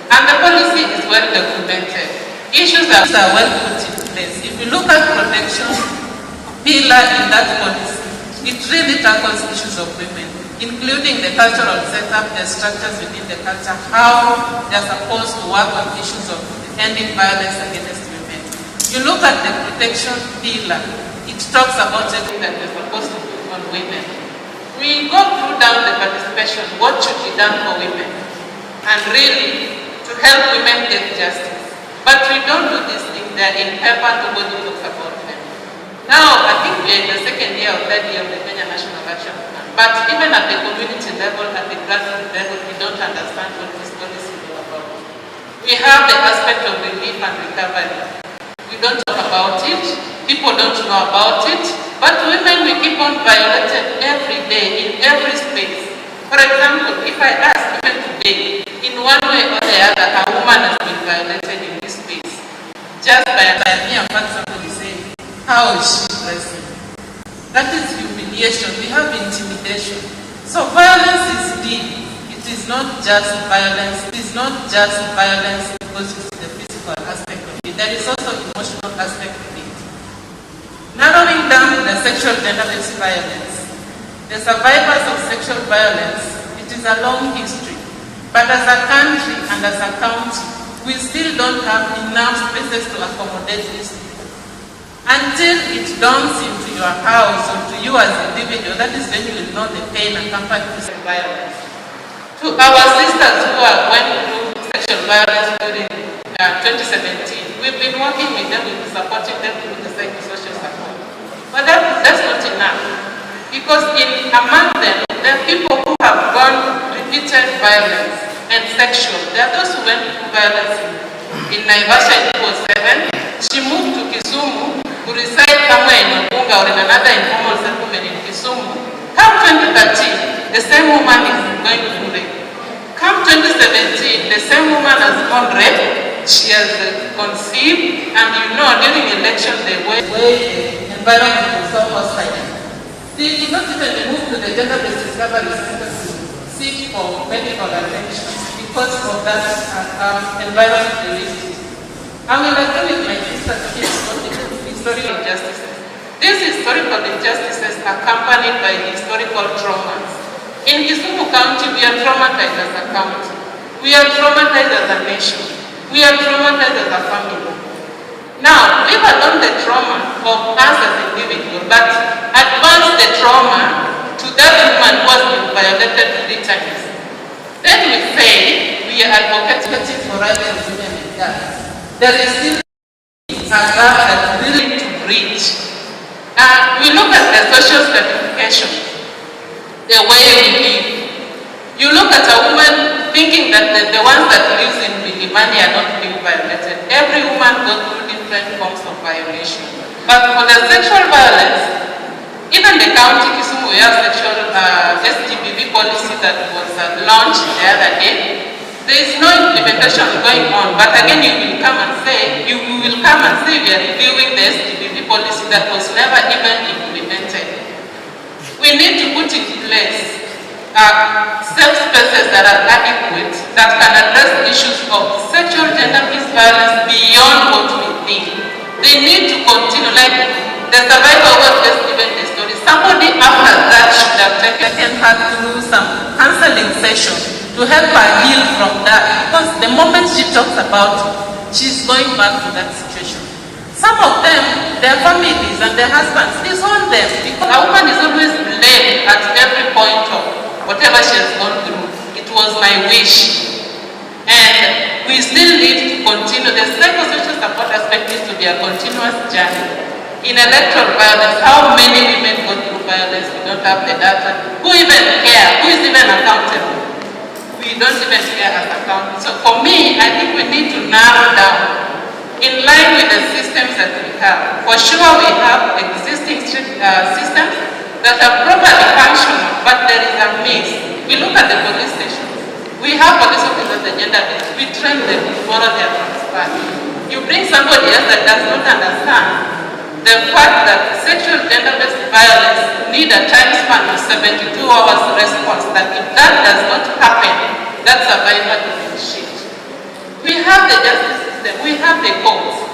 And the policy is well documented. Issues are well put in place. If you look at protection pillar in that policy, it really tackles issues of women, including the cultural setup, the structures within the culture, how they're supposed to work on issues of ending violence against women. You look at the protection pillar, it talks about everything that we're supposed to do on women. We go through down the participation, what should be done for women, and really to help women get justice. But we don't do these things, they're in paper, nobody talks about them. Now, I think we're in the second year or third year of the Kenya National Action Plan. But even at the community level, at the grassroots level, we don't understand what this policy is all about. We have the aspect of relief and recovery. We don't about it, people don't know about it, but women, we keep on violated every day in every space. For example, if I ask women today, in one way or the other, a woman has been violated in this space. Just by mere fact somebody saying, how is she dressing? That is humiliation. We have intimidation. So violence is deep. It is not just violence. It is not just violence because it's the physical aspect of it. There is also emotional aspect of it. Narrowing down the sexual gender-based violence, the survivors of sexual violence, it is a long history. But as a country and as a county, we still don't have enough spaces to accommodate these people. Until it dawns into your house or to you as an individual, that is when you will know the pain accompanied with violence. To our sisters who went through sexual violence during 2017, we've been working with them, we've been supporting them with the psychosocial support. But that's not enough. Because among them, there are people who have gone repeated violence and sexual. There are those who went through violence in Naivasha in 2007. She moved to Kisumu to reside somewhere in Ogunga or in another informal settlement in Kisumu. Come 2013, the same woman is going through rape. Come 2017, the same woman has gone rape. She has conceived, and during election the way the environment was so hostile. They did not even move to the gender-based discovery center to seek for medical attention because of that environment they lived in. I will agree with my sister here on the historical injustices. These historical injustices are accompanied by historical traumas. In Kisumu County, we are traumatized as a county. We are traumatized as a nation. We are traumatized as a family. Now, leave alone the trauma of us as individuals, but advance the trauma to that woman who has been violated 3 times. Then we say we are advocating for rights of women and girls. There is still a gap that we need to bridge. We look at the social stratification, the way we live. You look at a woman thinking that the ones that live in Milimani are not being violated. Every woman goes through different forms of violation. But for the sexual violence, even the county Kisumu, we have sexual SGBV policy that was launched the other day. There is no implementation going on, but again you will come and say we are reviewing the SGBV policy that was never even implemented. We need to put in place safe spaces that are adequate, that can address issues of sexual gender-based violence beyond what we think. They need to continue, like the survivor was just given the story. Somebody after that should have taken her through some counseling session to help her heal from that. Because the moment she talks about it, she's going back to that situation. Some of them, their families and their husbands disown them because a woman is always blamed at every point of whatever she has gone through. It was my wish. And we still need to continue. The psychosocial support aspect needs to be a continuous journey. In electoral violence, how many women go through violence? We don't have the data. Who even care? Who is even accountable? We don't even care as accountable. So for me, I think we need to narrow down in line with the systems that we have. For sure, we have existing systems that are properly functional, but there is a miss. We look at the police stations. We have police officers at the gender base. We train them tomorrow they are transferred. You bring somebody else that does not understand the fact that sexual gender-based violence need a time span of 72 hours response, that if that does not happen, that survivor is in shit. We have the justice system, we have the courts.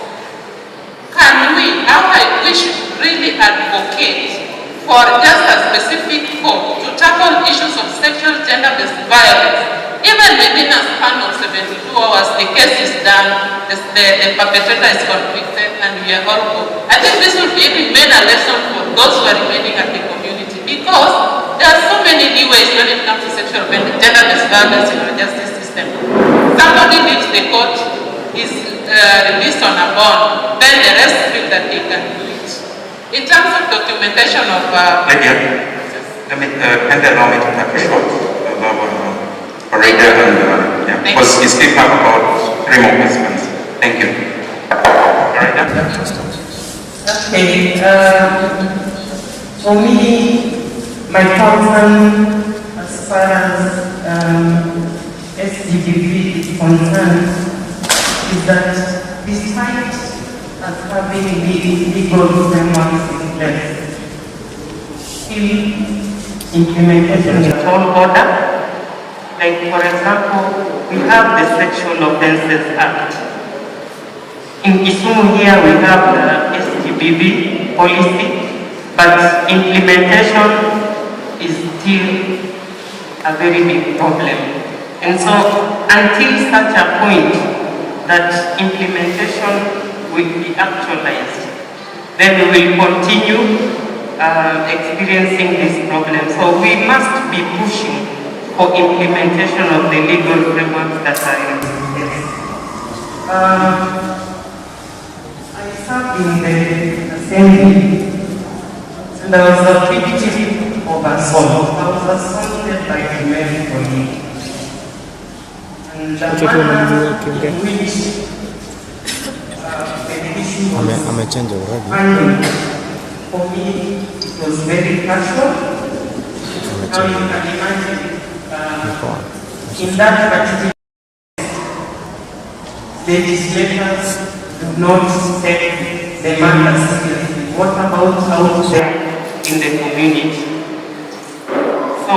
We should really advocate for just a specific court to tackle issues of sexual gender-based violence. Even within a span of 72 hours, the case is done, the perpetrator is convicted, and we are all good. I think this will be even made a lesson for those who are remaining at the community, because there are so many leeways when it comes to sexual gender-based violence in our justice system. Somebody leaves the court, is released on a bond, then the rest feel that they can do it. In terms of documentation of... Lydia, let me, can they allow me to cut you short? Because we still have about 3 more questions. Thank you. Okay, for me, my concern as far as SGBV is concerned is that despite us having legal frameworks in place, still implementation is all order. Like for example, we have the Sexual Offences Act. In Kisumu here we have the SGBV policy, but implementation is still a very big problem. And so until such a point that implementation will be actualized, then we will continue experiencing this problem. So we must be pushing for implementation of the legal frameworks that are in place. I served in the assembly, and I was a victim of assault. I was assaulted by a male colleague. And the manner in which the issue was handled, for me, it was very casual. Now you can imagine, in that particular legislators do not take the matter seriously. What about out there in the community? So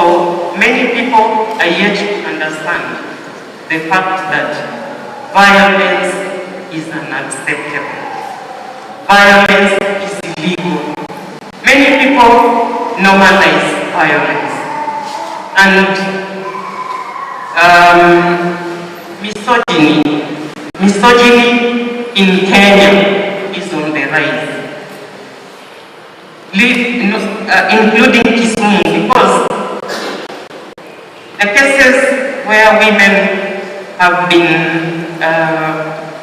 many people are yet to understand the fact that violence is unacceptable. Violence is illegal. Many people normalize violence. And misogyny in Kenya is on the rise, including Kisumu, because the cases where women have been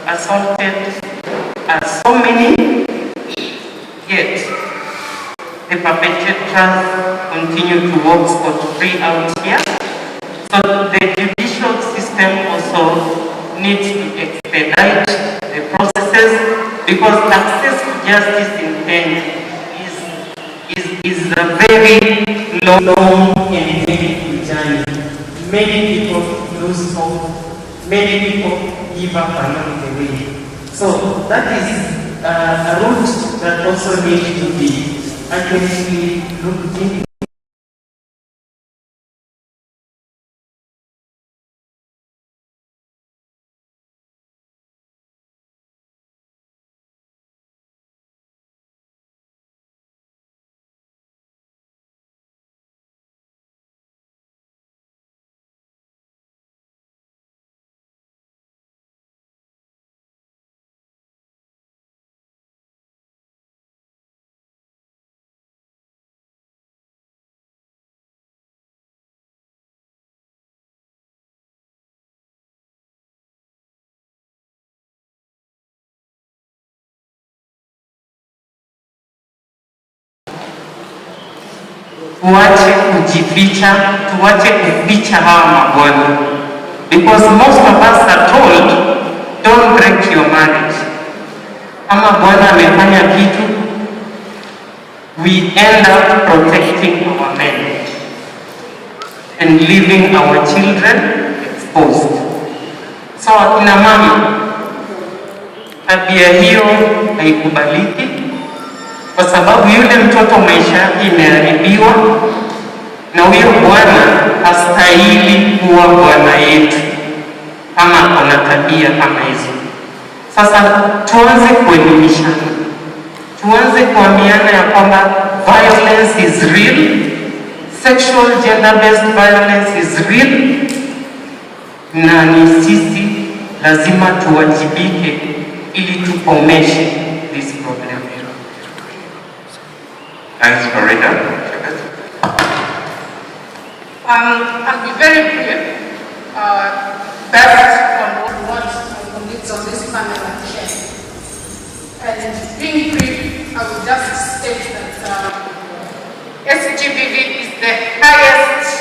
assaulted are so many, yet the perpetrators continue to walk scot-free out here. So the judicial system also needs to expedite the processes, because access to justice in Kenya is a very long and painful journey. Many people lose hope, many people give up along the way. So that is a route that also needs to be accurately looked into. Tuache kujificha, tuache kuficha hawa mabwana. Because most of us are told, don't break your marriage. Kama bwana amefanya kitu, we end up protecting our men and leaving our children exposed. So akina mama, tabia hiyo haikubaliki, kwa sababu yule mtoto maisha yake imeharibiwa, na huyo bwana hastahili kuwa bwana yetu kama kuna tabia kama hizo. Sasa tuanze kuelimishana, tuanze kuambiana ya kwamba violence is real, sexual gender-based violence is real, na ni sisi lazima tuwajibike ili tukomeshe this problem. Thanks, Farida. I'll be very brief, based on what my colleagues on this panel have shared. And being brief, I will just state that SGBV is the highest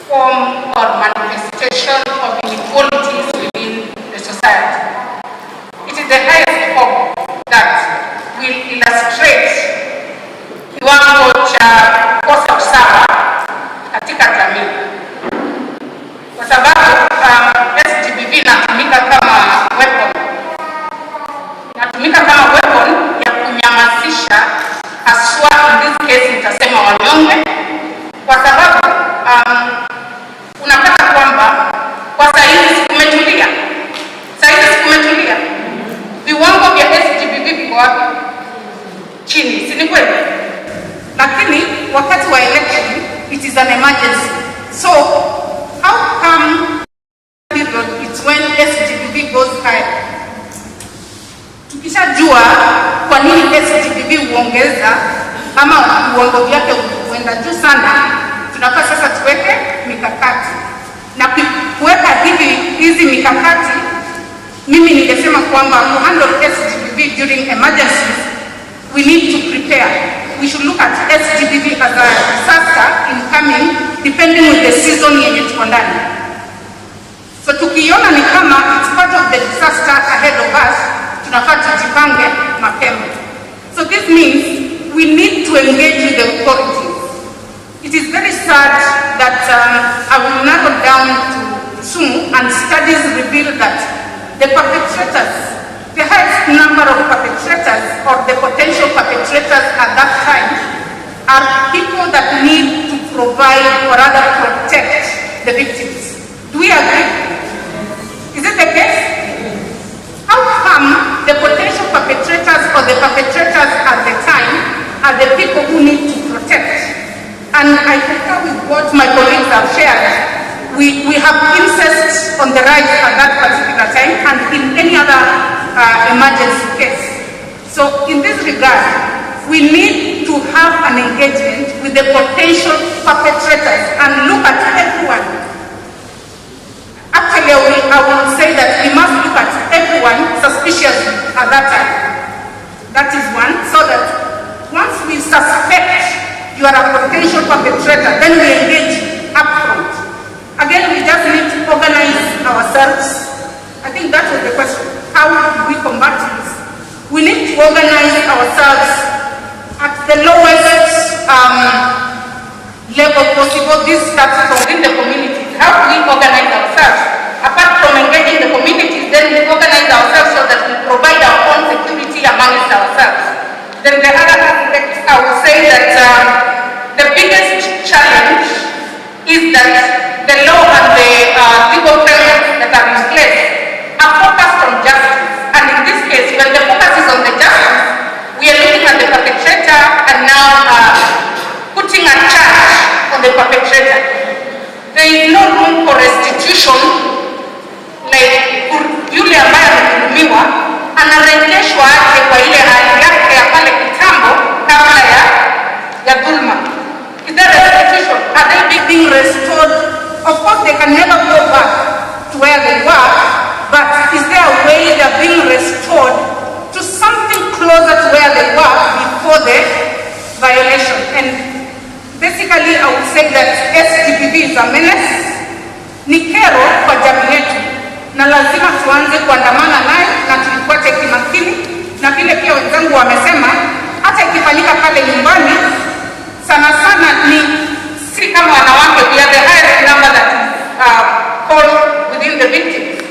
form or manifestation of inequalities within the society. It is the highest form that will ni kweli? Lakini wakati wa election it is an emergency. So how come it's when SGBV goes high? Tukishajua kwa nini SGBV huongeza ama viwango vyake huenda juu sana, tunafaa sasa tuweke mikakati. Na kuweka hizi mikakati, mimi ningesema kwamba to handle SGBV during emergencies, we need to prepare. We should look at SGBV as a disaster incoming, depending on the season yenye tuko ndani. So tukiona ni kama it's part of the disaster ahead of us, tunafaa tujipange mapema. So this means we need to engage with the authorities. It is very sad that I will narrow down to Kisumu, and studies reveal that the perpetrators, the highest number of perpetrators or the potential perpetrators at that time are people that need to provide or rather protect the victims. Do we agree? Is it the case? How come the potential perpetrators or the perpetrators at the time are the people who need to protect? And I concur with what my colleagues have shared. We have incest on the rise at that particular time and in any other emergency case. So in this regard, we need to have an engagement with the potential perpetrators and look at everyone. Actually, I will say that we must look at everyone suspiciously at that time. That is one, so that once we suspect you are a potential perpetrator, then we engage upfront. Again, we just need to organize ourselves. I think that was the question. How do we combat this? We need to organize ourselves at the lowest level possible. This starts from within the communities. How do we organize ourselves? Apart from engaging the communities, then we organize ourselves so that we provide our own security amongst ourselves. Then the other aspect, I would say that the biggest challenge is that the law and the legal frameworks that are in place are focused on justice. And in this case, when the focus is on the justice, we are looking at the perpetrator and now putting a charge on the perpetrator. There is no room for restitution, like yule ambaye amedhulumiwa anarejeshwa aje kwa ile hali yake ya pale kitambo kabla ya dhulma. Is there restitution? Are they being restored? Of course, they can never go back to where they were, but is there a way they're being restored to something closer to where they were before the violation? And basically, I would say that SGBV is a menace. Ni kero kwa jamii yetu, na lazima tuanze kuandamana naye na tulifuate kimakini, na vile pia wenzangu wamesema, hata ikifanyika pale nyumbani, sana sana ni si kama wanawake, we are the highest number that fall within the victims.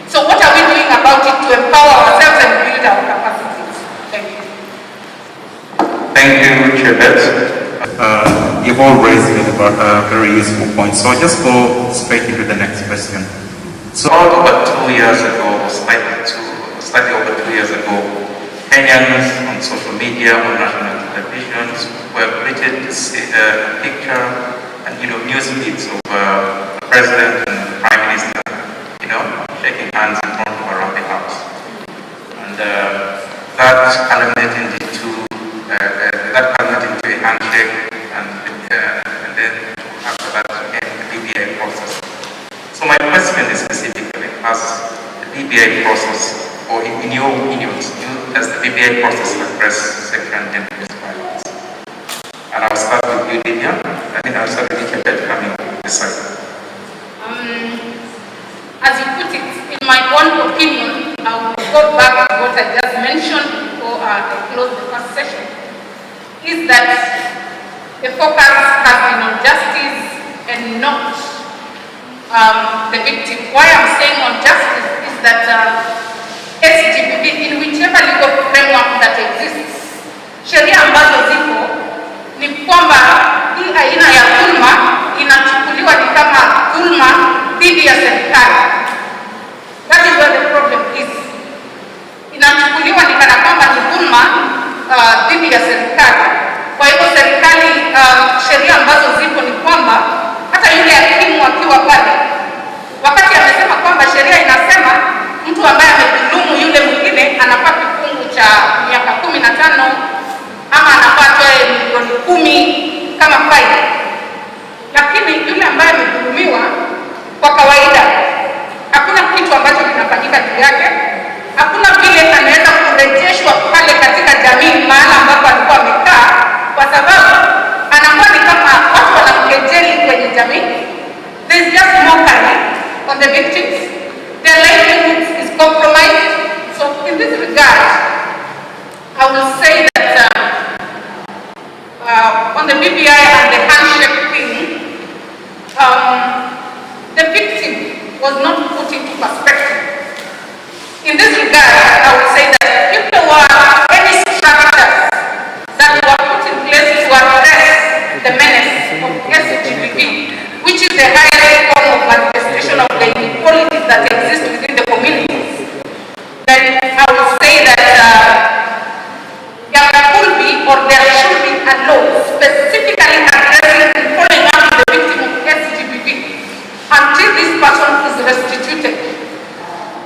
So what are we doing about it to empower ourselves and build our capacities? Thank you. Thank you, Chebet. You've all raised very useful points, so I'll just go straight into the next question. So over 2 years ago, slightly over 2 years ago, Kenyans on social media, on national televisions, were greeted to see a picture and news feeds of the president and the prime minister, shaking hands in front of around the house, and that culminated into a handshake, and then after that came the BBI process. So my question is specifically, has the BBI process, or in your opinions, does the BBI process address sexual and gender-based violence? And I'll start with you, Lydia. I think I'll start with you, coming this side. As you put it, in my own opinion, I will go back to what I just mentioned before I close the first session, is that the focus has been on justice and not the victim. Why I'm saying on justice is that SGBV, in whichever legal framework that exists, sheria ambazo ziko ni kwamba hii aina ya dhulma inachukuliwa ni kama dhulma dhidi ya serikali. That is where the problem is. Inachukuliwa ni kana kwamba ni dhulma dhidi ya serikali. sheria ambazo zipo ni kwamba hata yule hakimu akiwa pale, wakati amesema kwamba sheria inasema mtu ambaye amedhulumu yule mwingine anafaa kifungu cha miaka 15 ama anafaa toe milioni 10 kama faini. Lakini yule ambaye amedhulumiwa, kwa kawaida hakuna kitu ambacho kinafanyika juu yake. Hakuna vile anaweza kurejeshwa pale katika jamii mahali ambapo alikuwa amekaa, kwa sababu anakuwa ni kama watu wanamkejeli kwenye jamii. There is just mockery on the victims. Their livelihood is compromised. So in this regard, I will say that on the BBI and the handshake thing, the victim was not put into perspective. In this regard, I would say that if there were any structures that were put in place to address the menace of SGBV, which is the highest form of manifestation of the inequalities that exist within the communities, then I would say that there could be or there should be a law specifically addressing and following up the victim of SGBV until this person is restituted.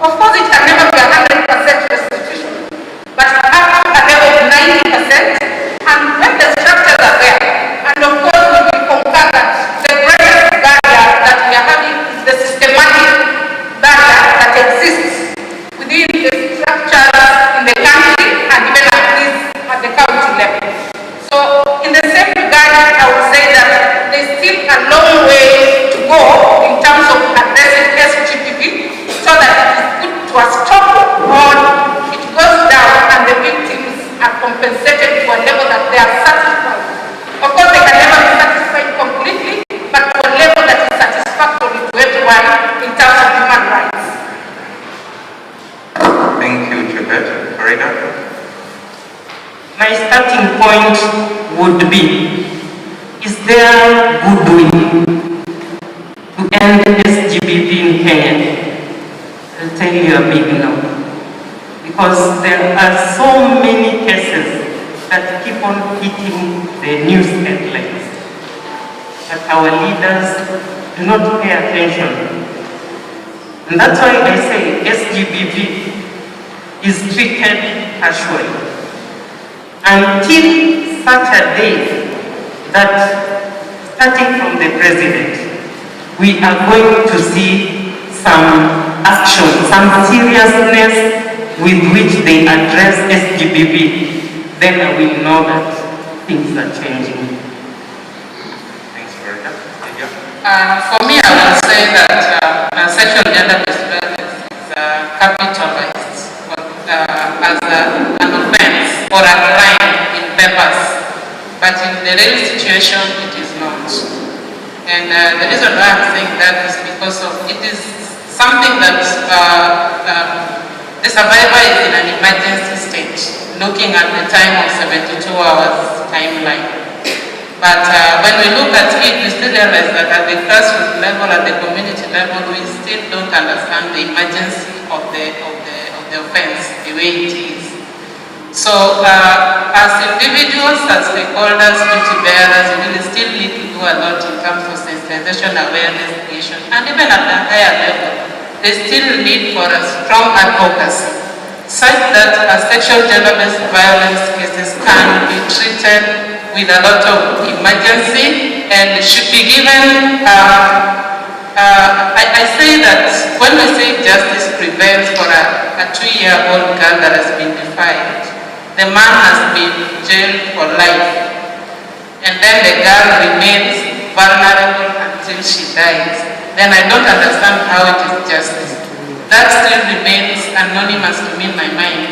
Of course, it can never be 100% restitution, but up to a level of 90%, and when the structures are there, and of course we will concur that the greatest barrier that we are having is the systematic barrier that exists within the structures in the country and even at the county level. So in the same regard, I would say that there's still a long way to go in terms of addressing SGBV so that it is put to a stop or it goes down and the victims are compensated to a level that they are satisfied. Of course, they can never be satisfied completely, but to a level that is satisfactory to everyone in terms of human rights. Thank you, Juliet. Farida? My starting point would be, is there goodwill to end SGBV in Kenya? I'll tell you a big no. Because there are so many cases that keep on hitting the news headlines. But our leaders do not pay attention. And that's why I say SGBV is treated casually. Until such a day that, starting from the president, we are going to see some action, some seriousness with which they address SGBV, then I will know that things are changing. Thanks, Farida. For me, I would say that sexual gender-based violence is capitalized as an offense or a crime in papers, but in the real situation, it is not. And the reason why I'm saying that is because of it is something that the survivor is in an emergency state, looking at the time of 72 hours timeline. But when we look at it, we still realize that at the grassroots level, at the community level, we still don't understand the emergency of the offense, the way it is. So as individuals, as stakeholders, duty bearers, we will still need to do a lot in terms of sensitization, awareness creation, and even at the higher level, they still need for a strong advocacy, such that sexual gender-based violence cases can be treated with a lot of emergency and should be given. I say that when we say justice prevails for a 2-year-old girl that has been defied, the man has been jailed for life, and then the girl remains vulnerable until she dies, then I don't understand how it is justice. That still remains anonymous to me in my mind,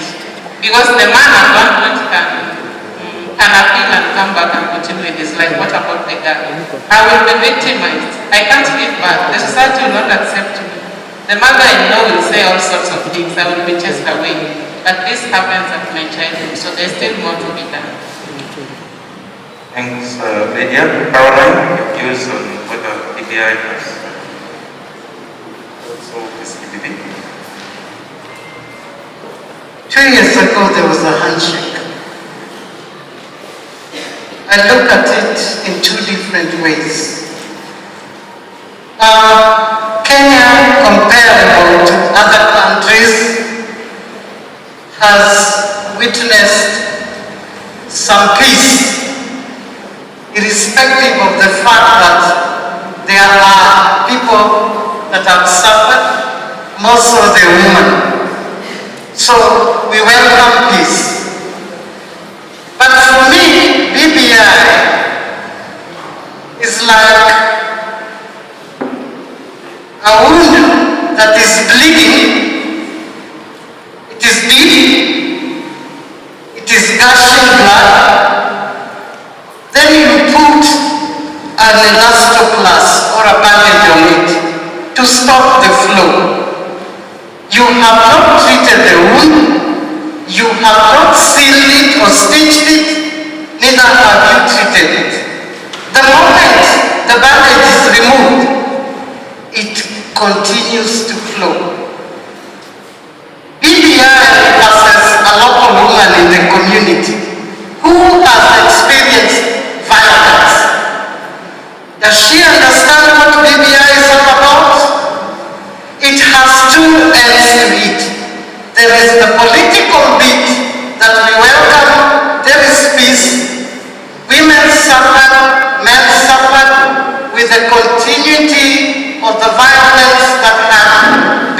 because the man at one point can appeal and come back and continue with his life. What about the girl? I will be victimized. I can't give back. The society will not accept me. The mother-in-law will say all sorts of things. I will be chased away. But this happens at my childhood, so there's still more to be done. Thanks, Lydia. Caroline, your views on whether BBI has solved this SGBV? 2 years ago, there was a handshake. I look at it in two different ways. Kenya, comparable to other countries, has witnessed some peace, irrespective of the fact that there are people that have suffered, more so the women. So we welcome peace. But for me, BBI is like a wound that is bleeding. It is deep. It is gushing blood. Then you put an elastoplast or a bandage on it to stop the flow. You have not treated the wound. You have not sealed it or stitched it. Neither have you treated it. The moment the bandage is removed, it continues to flow. BBI versus a local woman in the community who has experienced violence. Does she understand what BBI is all about? It has two ends to it. There is the political bit that we welcome. There is peace. Women suffered, men suffered with the continuity of the violence that had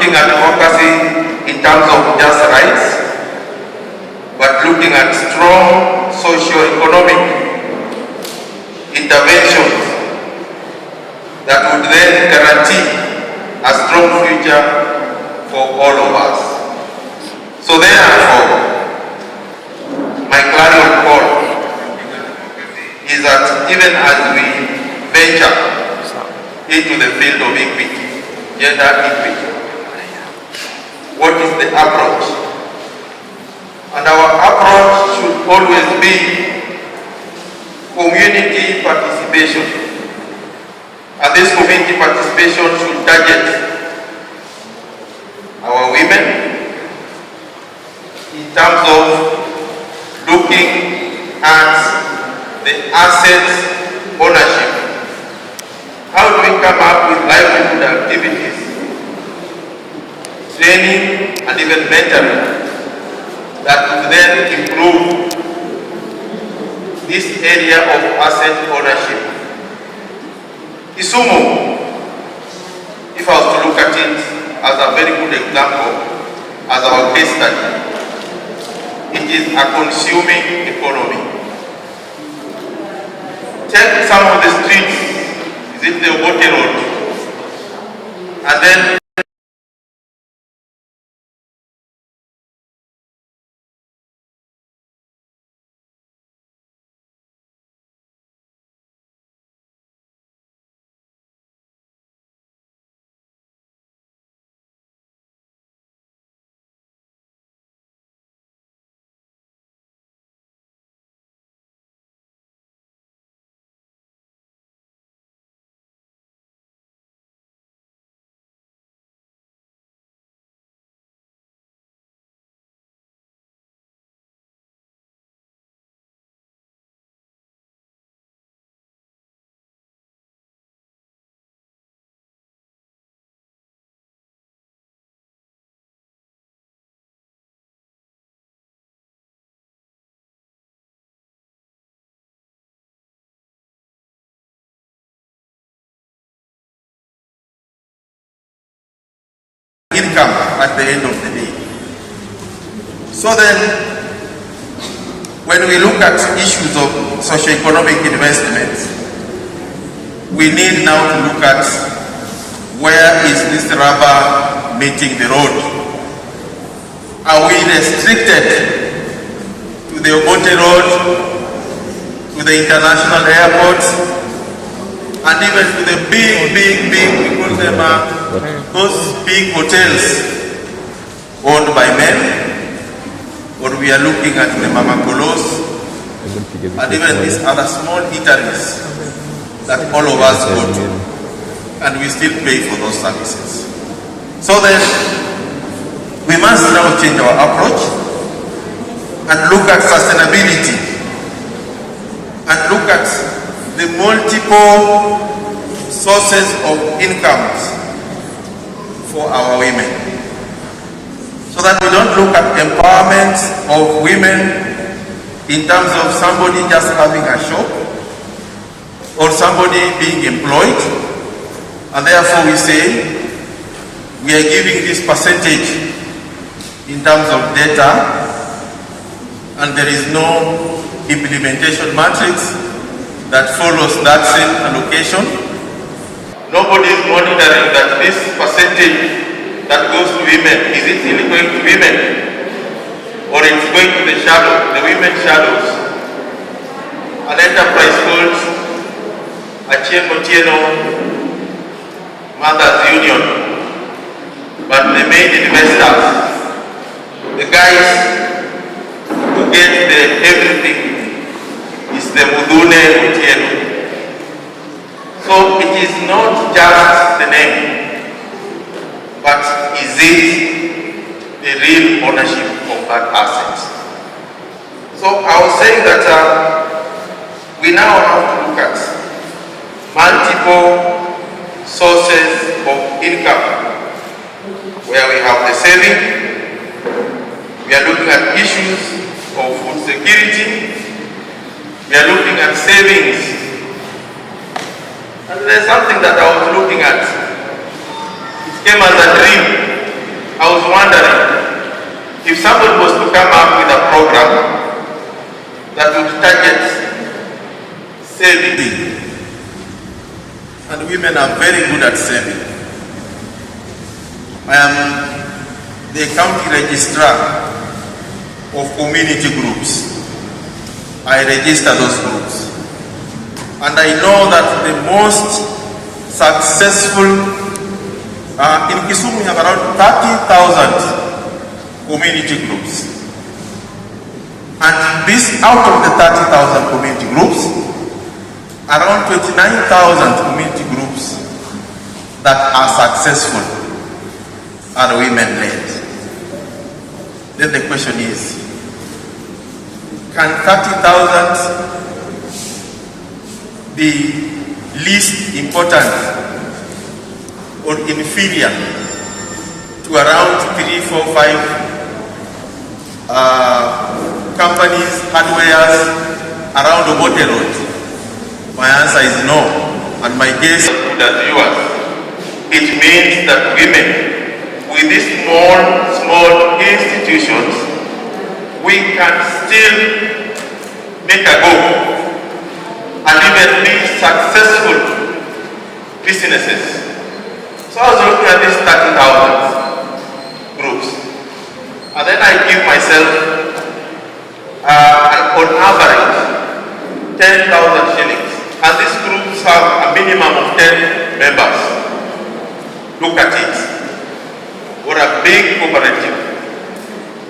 looking at democracy in terms of just rights, but looking at strong socio-economic interventions that would then guarantee a strong future for all of us. So therefore, my clarion call is that even as we venture into the field of equity, gender equity, what is the approach? And our approach should always be community participation. And this community participation should target our women in terms of looking at the asset ownership. How do we come up with livelihood activities, training, and even mentoring that would then improve this area of asset ownership? Kisumu, if I was to look at it as a very good example, as our case study, it is a consuming economy. Take some of the streets, is it the Obote Road? And then income at the end of the day. So then, when we look at issues of socio-economic investment, we need now to look at where is this rubber meeting the road. Are we restricted to the Obote Road, to the international airports, and even to the big, we call them those big hotels owned by men? Or we are looking at the mamakolos and even these other small eateries that all of us go to, and we still pay for those services. So then, we must now change our approach and look at sustainability and look at the multiple sources of incomes for our women, so that we don't look at empowerment of women in terms of somebody just having a shop or somebody being employed, and therefore we say we are giving this percentage in terms of data and there is no implementation matrix that follows that same allocation. Nobody is monitoring that this percentage that goes to women, is it really going to women? Or it's going to the shadow, the women shadows? An enterprise called Achieng Mothers Union. But the main investors, the guys who get the everything, is the Mudune Otieno. So it is not just the name, but is it the real ownership of that asset? So I was saying that we now have to look at multiple sources of income, where we have the saving, we are looking at issues of food security, we are looking at savings, and there's something that I was looking at. It came as a dream I was wondering if someone was to come up with a program that would target saving, and women are very good at saving. I am the county registrar of community groups. I register those groups. And I know that the most successful, in Kisumu we have around 30,000 community groups. And this, out of the 30,000 community groups, around 29,000 community groups that are successful are women-led. Then the question is, can 30,000 be least important or inferior to around 3, 4, 5 companies, hardwares around the water road? My answer is no. And my guess as viewers, it means that women with these small institutions, we can still make a go and even be successful businesses. So I was looking at these 30,000 groups, and then I give myself on average 10,000 shillings, and these groups have a minimum of 10 members. Look at it. What a big cooperative,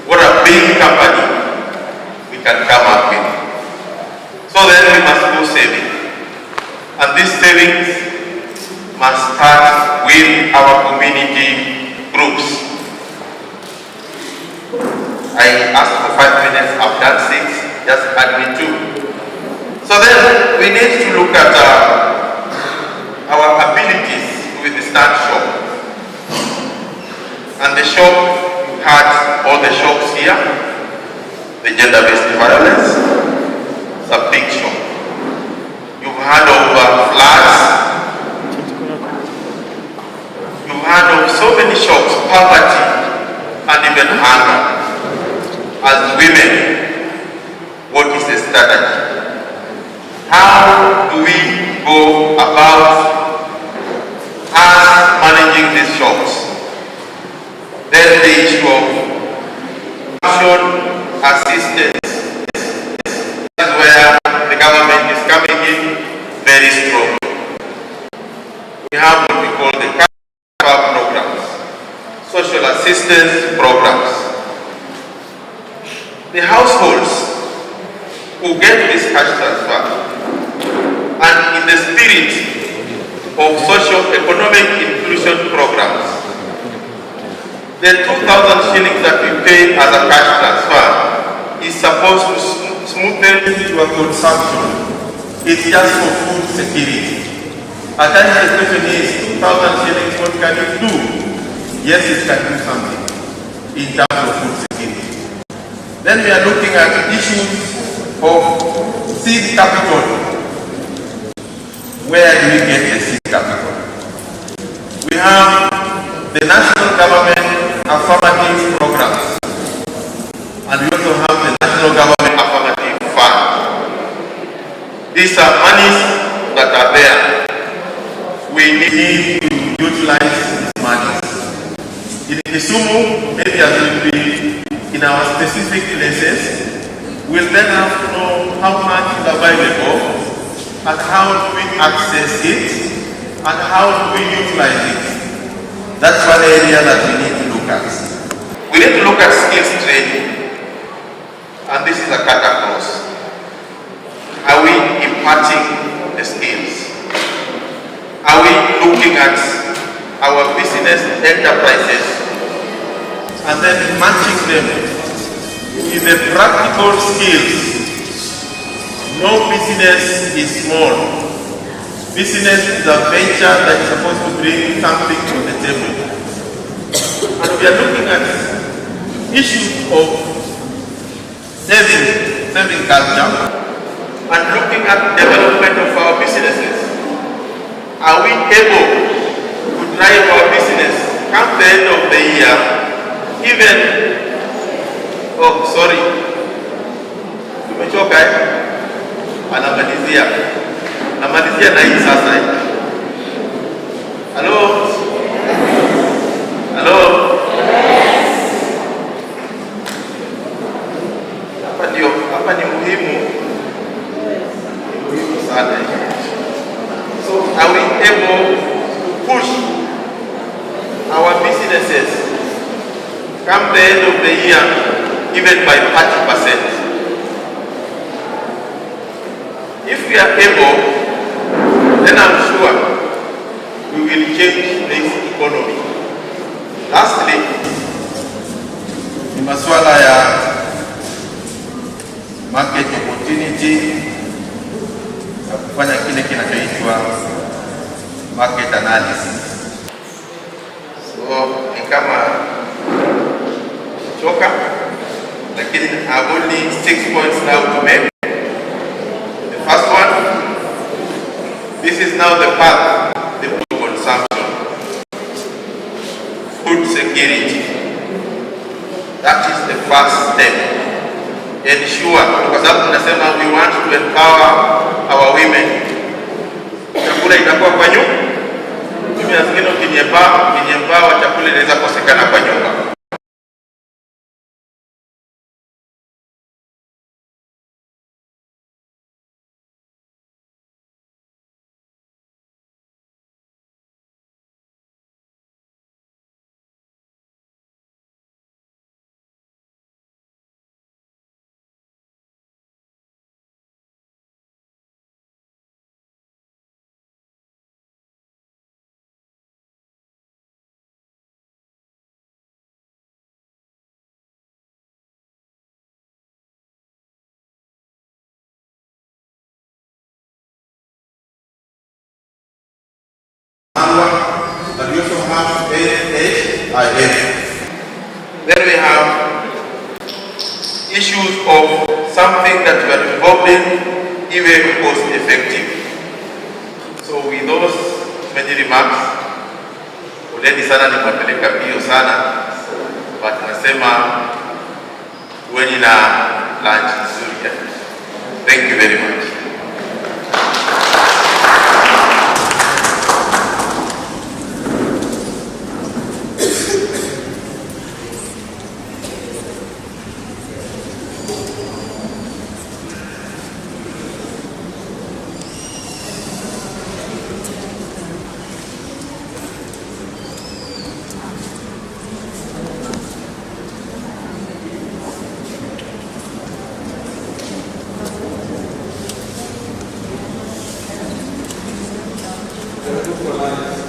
what a big company we can come up with. So then we must go saving, and these savings must start with our community groups. I asked for 5 minutes, I've done 6, just add me 2. So then we need to look at our abilities with the stand shop. And the shop, you had all the shops here, the gender-based violence, it's a big shop. You've heard of floods, you've heard of so many shops, poverty, and even hunger. As women, what is the strategy? How do we go about us managing these shops? Then the issue of action assistance is where the government is coming in very strong. We have what we call the CAPA programs, social assistance programs. The households who get this cash transfer, and in the spirit of socio-economic inclusion programs, the 2,000 shillings that we pay as a cash transfer is supposed to smoothen into a consumption. It's just for food security. At times the question is, 2,000 shillings, what can it do? Yes, it can do something in terms of food security. Then we are looking at issues of seed capital. Where do we get the seed capital? We have the national government affirmative programs, and we also have the national government affirmative fund. These are monies that are there. We need to utilize these monies. In Kisumu, maybe as will be in our specific places, we'll then have to know how much is available and how do we access it and how do we utilize it. That's one area that we need to look at. We need to look at skills training, and this is a cut across. Are we imparting the skills? Are we looking at our business enterprises and then matching them with the practical skills? No business is small. Business is a venture that is supposed to bring something to the table. And we are looking at issues of saving culture, and looking at development of our businesses. Are we able to drive our business come the end of the year even, oh sorry, tumechoka anamalizia na hii sasa. Hello? Hello? Hapa ni muhimu sana. So are we able to push our businesses come the end of the year even by 30%? If we are able, then I'm sure we will change this economy. Lastly, ni masuala ya market opportunity na kufanya kile kinachoitwa market analysis. So ni kama choka, lakini I have only 6 points now to make. The first one, this is now the path, the food consumption, food security. That is the first step. Ensure, kwa sababu tunasema we want to empower our women. Chakula itakuwa kwa nyumba. Mimi nafikiri ukinyembawa chakula inaweza kosekana kwa nyumba. But we also have AHIF. Then we have issues of something that we are involved in, even cost effective. So with those many remarks, already sana nimepeleka bio sana, but nasema when na lunch nzuri. Thank you very much. Gracias.